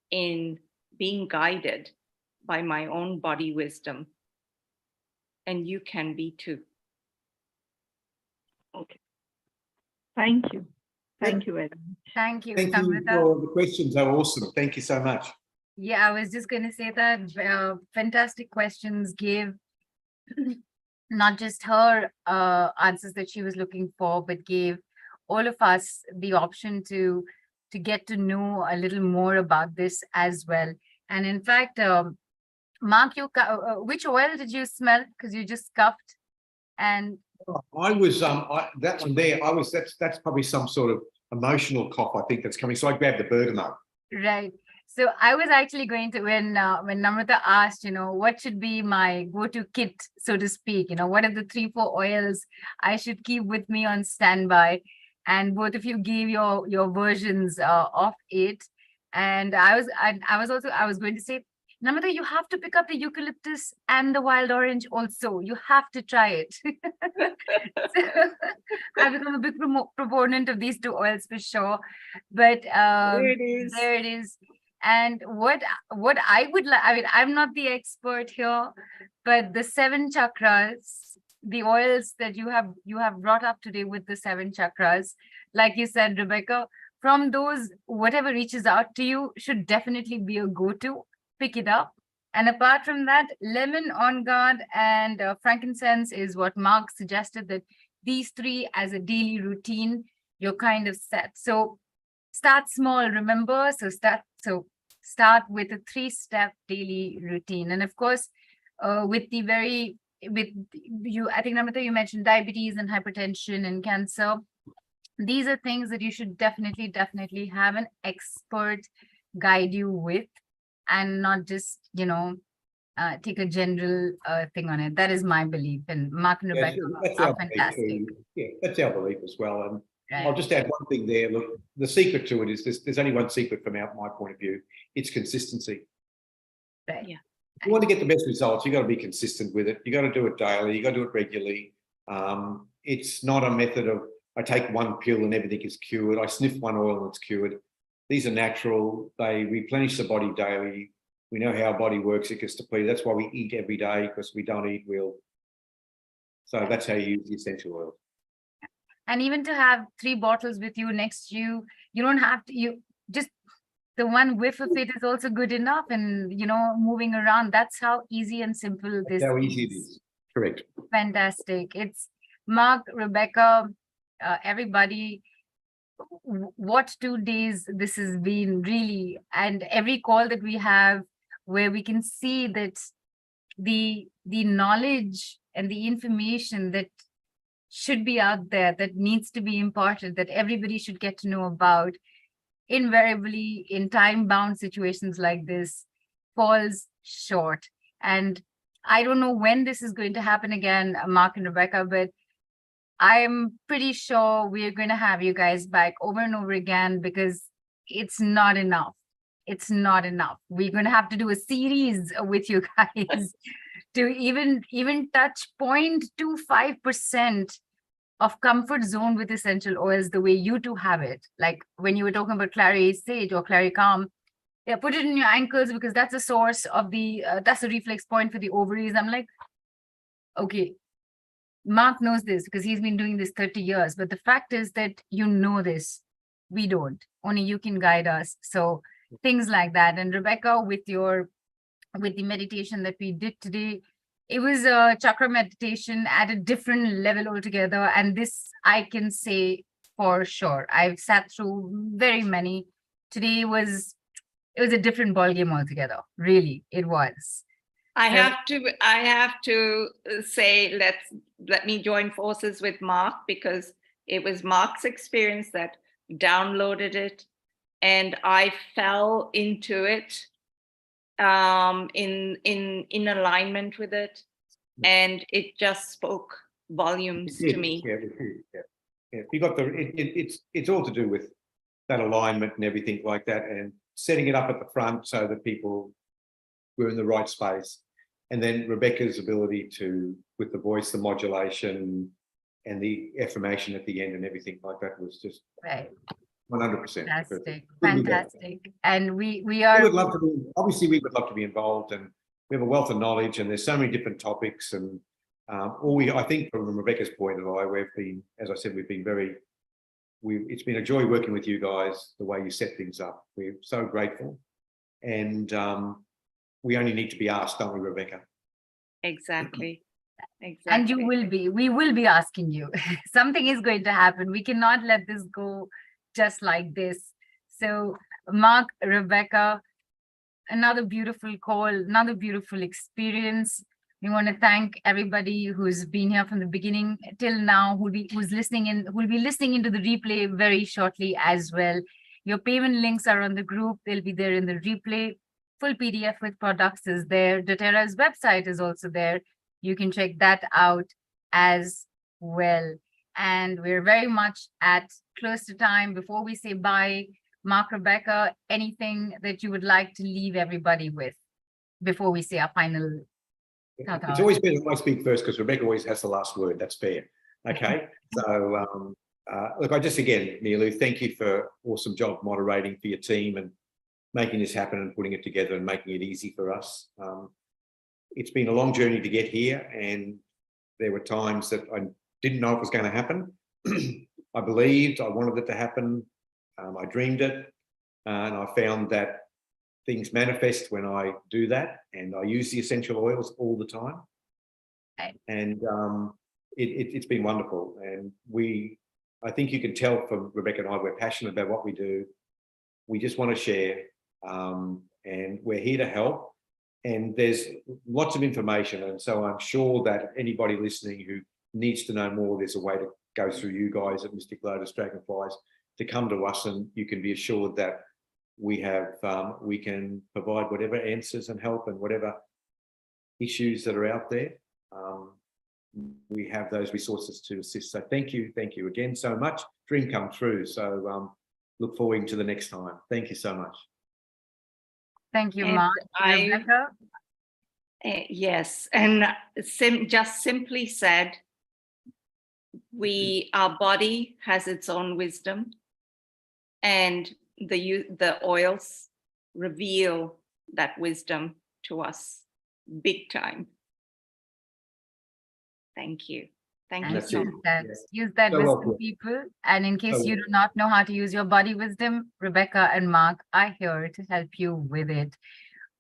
in being guided by my own body wisdom. And you can be too. Okay. Thank you. Thank you very much. Thank you, Thank you Samrita. for the questions. They were awesome. Thank you so much. Yeah, I was just going to say that fantastic questions gave not just her answers that she was looking for, but gave all of us the option to get to know a little more about this as well. And in fact, Mark, which oil did you smell? Because you just scuffed. And I was that one there. That's probably some sort of emotional cough, I think, that's coming. So I grabbed the bergamot. right. So I was actually going to, when Namrata asked, what should be my go-to kit, so to speak, what are the 3-4 oils I should keep with me on standby? And both of you gave your versions of it. And I was going to say, Namrata, you have to pick up the eucalyptus and the wild orange also. You have to try it. So, I've become a big proponent of these 2 oils for sure. But There it is. there it is. And what I would like, I mean, I'm not the expert here, but the 7 chakras, the oils that you have brought up today with the 7 chakras, like you said, Rebeccah, from those, whatever reaches out to you should definitely be a go-to. Pick it up. And apart from that, lemon, on guard, and frankincense is what Mark suggested, that these 3 as a daily routine, you're kind of set. So start small, remember? So start with a 3-step daily routine. And of course, I think Namrata, you mentioned diabetes and hypertension and cancer. These are things that you should definitely have an expert guide you with, and not just, take a general thing on it. That is my belief. And Mark and Rebeccah are fantastic. Yeah, that's our belief as well. And Right. I'll just add one thing there. Look, the secret to it is there's only one secret from my point of view. It's consistency. Right. Yeah. If you want to get the best results, you got to be consistent with it. You got to do it daily. You got to do it regularly. It's not a method of I take one pill and everything is cured. I sniff one oil and it's cured. These are natural. They replenish the body daily. We know how our body works. It gets depleted. That's why we eat every day, because we don't eat, So that's how you use the essential oil. And even to have 3 bottles with you next to you, you don't have to, you just, the one whiff of it is also good enough. And, moving around, that's how easy and simple this How easy it is. Correct. Fantastic. It's Mark, Rebeccah, everybody. What 2 days this has been, really. And every call that we have, where we can see that the knowledge and the information that should be out there, that needs to be imparted, that everybody should get to know about, invariably in time-bound situations like this, falls short. And I don't know when this is going to happen again, Mark and Rebeccah, but I'm pretty sure we're going to have you guys back over and over again, because it's not enough. It's not enough. We're going to have to do a series with you guys to even touch 0.25% of comfort zone with essential oils, the way you 2 have it. Like when you were talking about clary sage or clary calm, yeah, put it in your ankles, because that's a source of that's a reflex point for the ovaries. I'm like, okay, Mark knows this because he's been doing this 30 years. But the fact is that this, we don't. Only you can guide us. So things like that. And Rebeccah, with the meditation that we did today, it was a chakra meditation at a different level altogether. And this I can say for sure. I've sat through very many. Today it was a different ballgame altogether. Really, it was. I have to say, let me join forces with Mark, because it was Mark's experience that downloaded it, and I fell into it in alignment with it, and it just spoke volumes to me. Yeah. You got it's all to do with that alignment and everything like that, and setting it up at the front so that people were in the right space. And then Rebeccah's ability to, with the voice, the modulation and the affirmation at the end and everything like that was just right. 100%. Fantastic. And we would love to be, obviously we would love to be involved, and we have a wealth of knowledge, and there's so many different topics. And I think from Rebeccah's point of view, we've been, as I said, it's been a joy working with you guys, the way you set things up. We're so grateful. And we only need to be asked, don't we, Rebecca? Exactly. Exactly. And we will be asking you. Something is going to happen. We cannot let this go just like this. So, Mark, Rebecca, another beautiful call, another beautiful experience. We want to thank everybody who's been here from the beginning till now, who'll be listening into the replay very shortly as well. Your payment links are on the group. They'll be there in the replay. Full PDF with products is there. dōTERRA's website is also there. You can check that out as well. And we're very much at close to time. Before we say bye, Mark, Rebecca, anything that you would like to leave everybody with before we say our final? It's always better I speak first because Rebecca always has the last word. That's fair. Okay. So look, I just again, Nilu, thank you for awesome job moderating for your team and making this happen and putting it together and making it easy for us. It's been a long journey to get here, and there were times that I didn't know it was going to happen. I believed, I wanted it to happen. I dreamed it, and I found that things manifest when I do that, and I use the essential oils all the time. Okay. And it's been wonderful. And I think you can tell from Rebecca and I, we're passionate about what we do. We just want to share, and we're here to help. And there's lots of information. And so I'm sure that anybody listening who needs to know more, there's a way to go through you guys at Mystic Lotus Dragonflies to come to us, and you can be assured that we can provide whatever answers and help and whatever issues that are out there. We have those resources to assist. So thank you again so much. Dream come true. So look forward to the next time. Thank you so much. Thank you, And Mark. Rebecca? Yes, and just simply said, our body has its own wisdom, and the oils reveal that wisdom to us big time. Thank you. Thank you so much. Use that wisdom, people. And in case you do not know how to use your body wisdom, Rebecca and Mark are here to help you with it.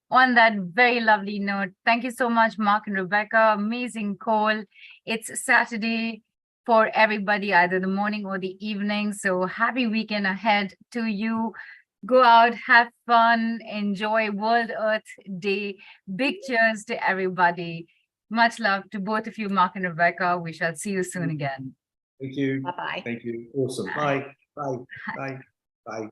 On that very lovely note, thank you so much, Mark and Rebecca. Amazing call. It's Saturday for everybody, either the morning or the evening. So happy weekend ahead to you. Go out, have fun, enjoy World Earth Day. Big cheers to everybody. Much love to both of you, Mark and Rebecca. We shall see you soon again. Thank you. Bye-bye. Thank you. Awesome. Bye. Bye. Bye. Bye.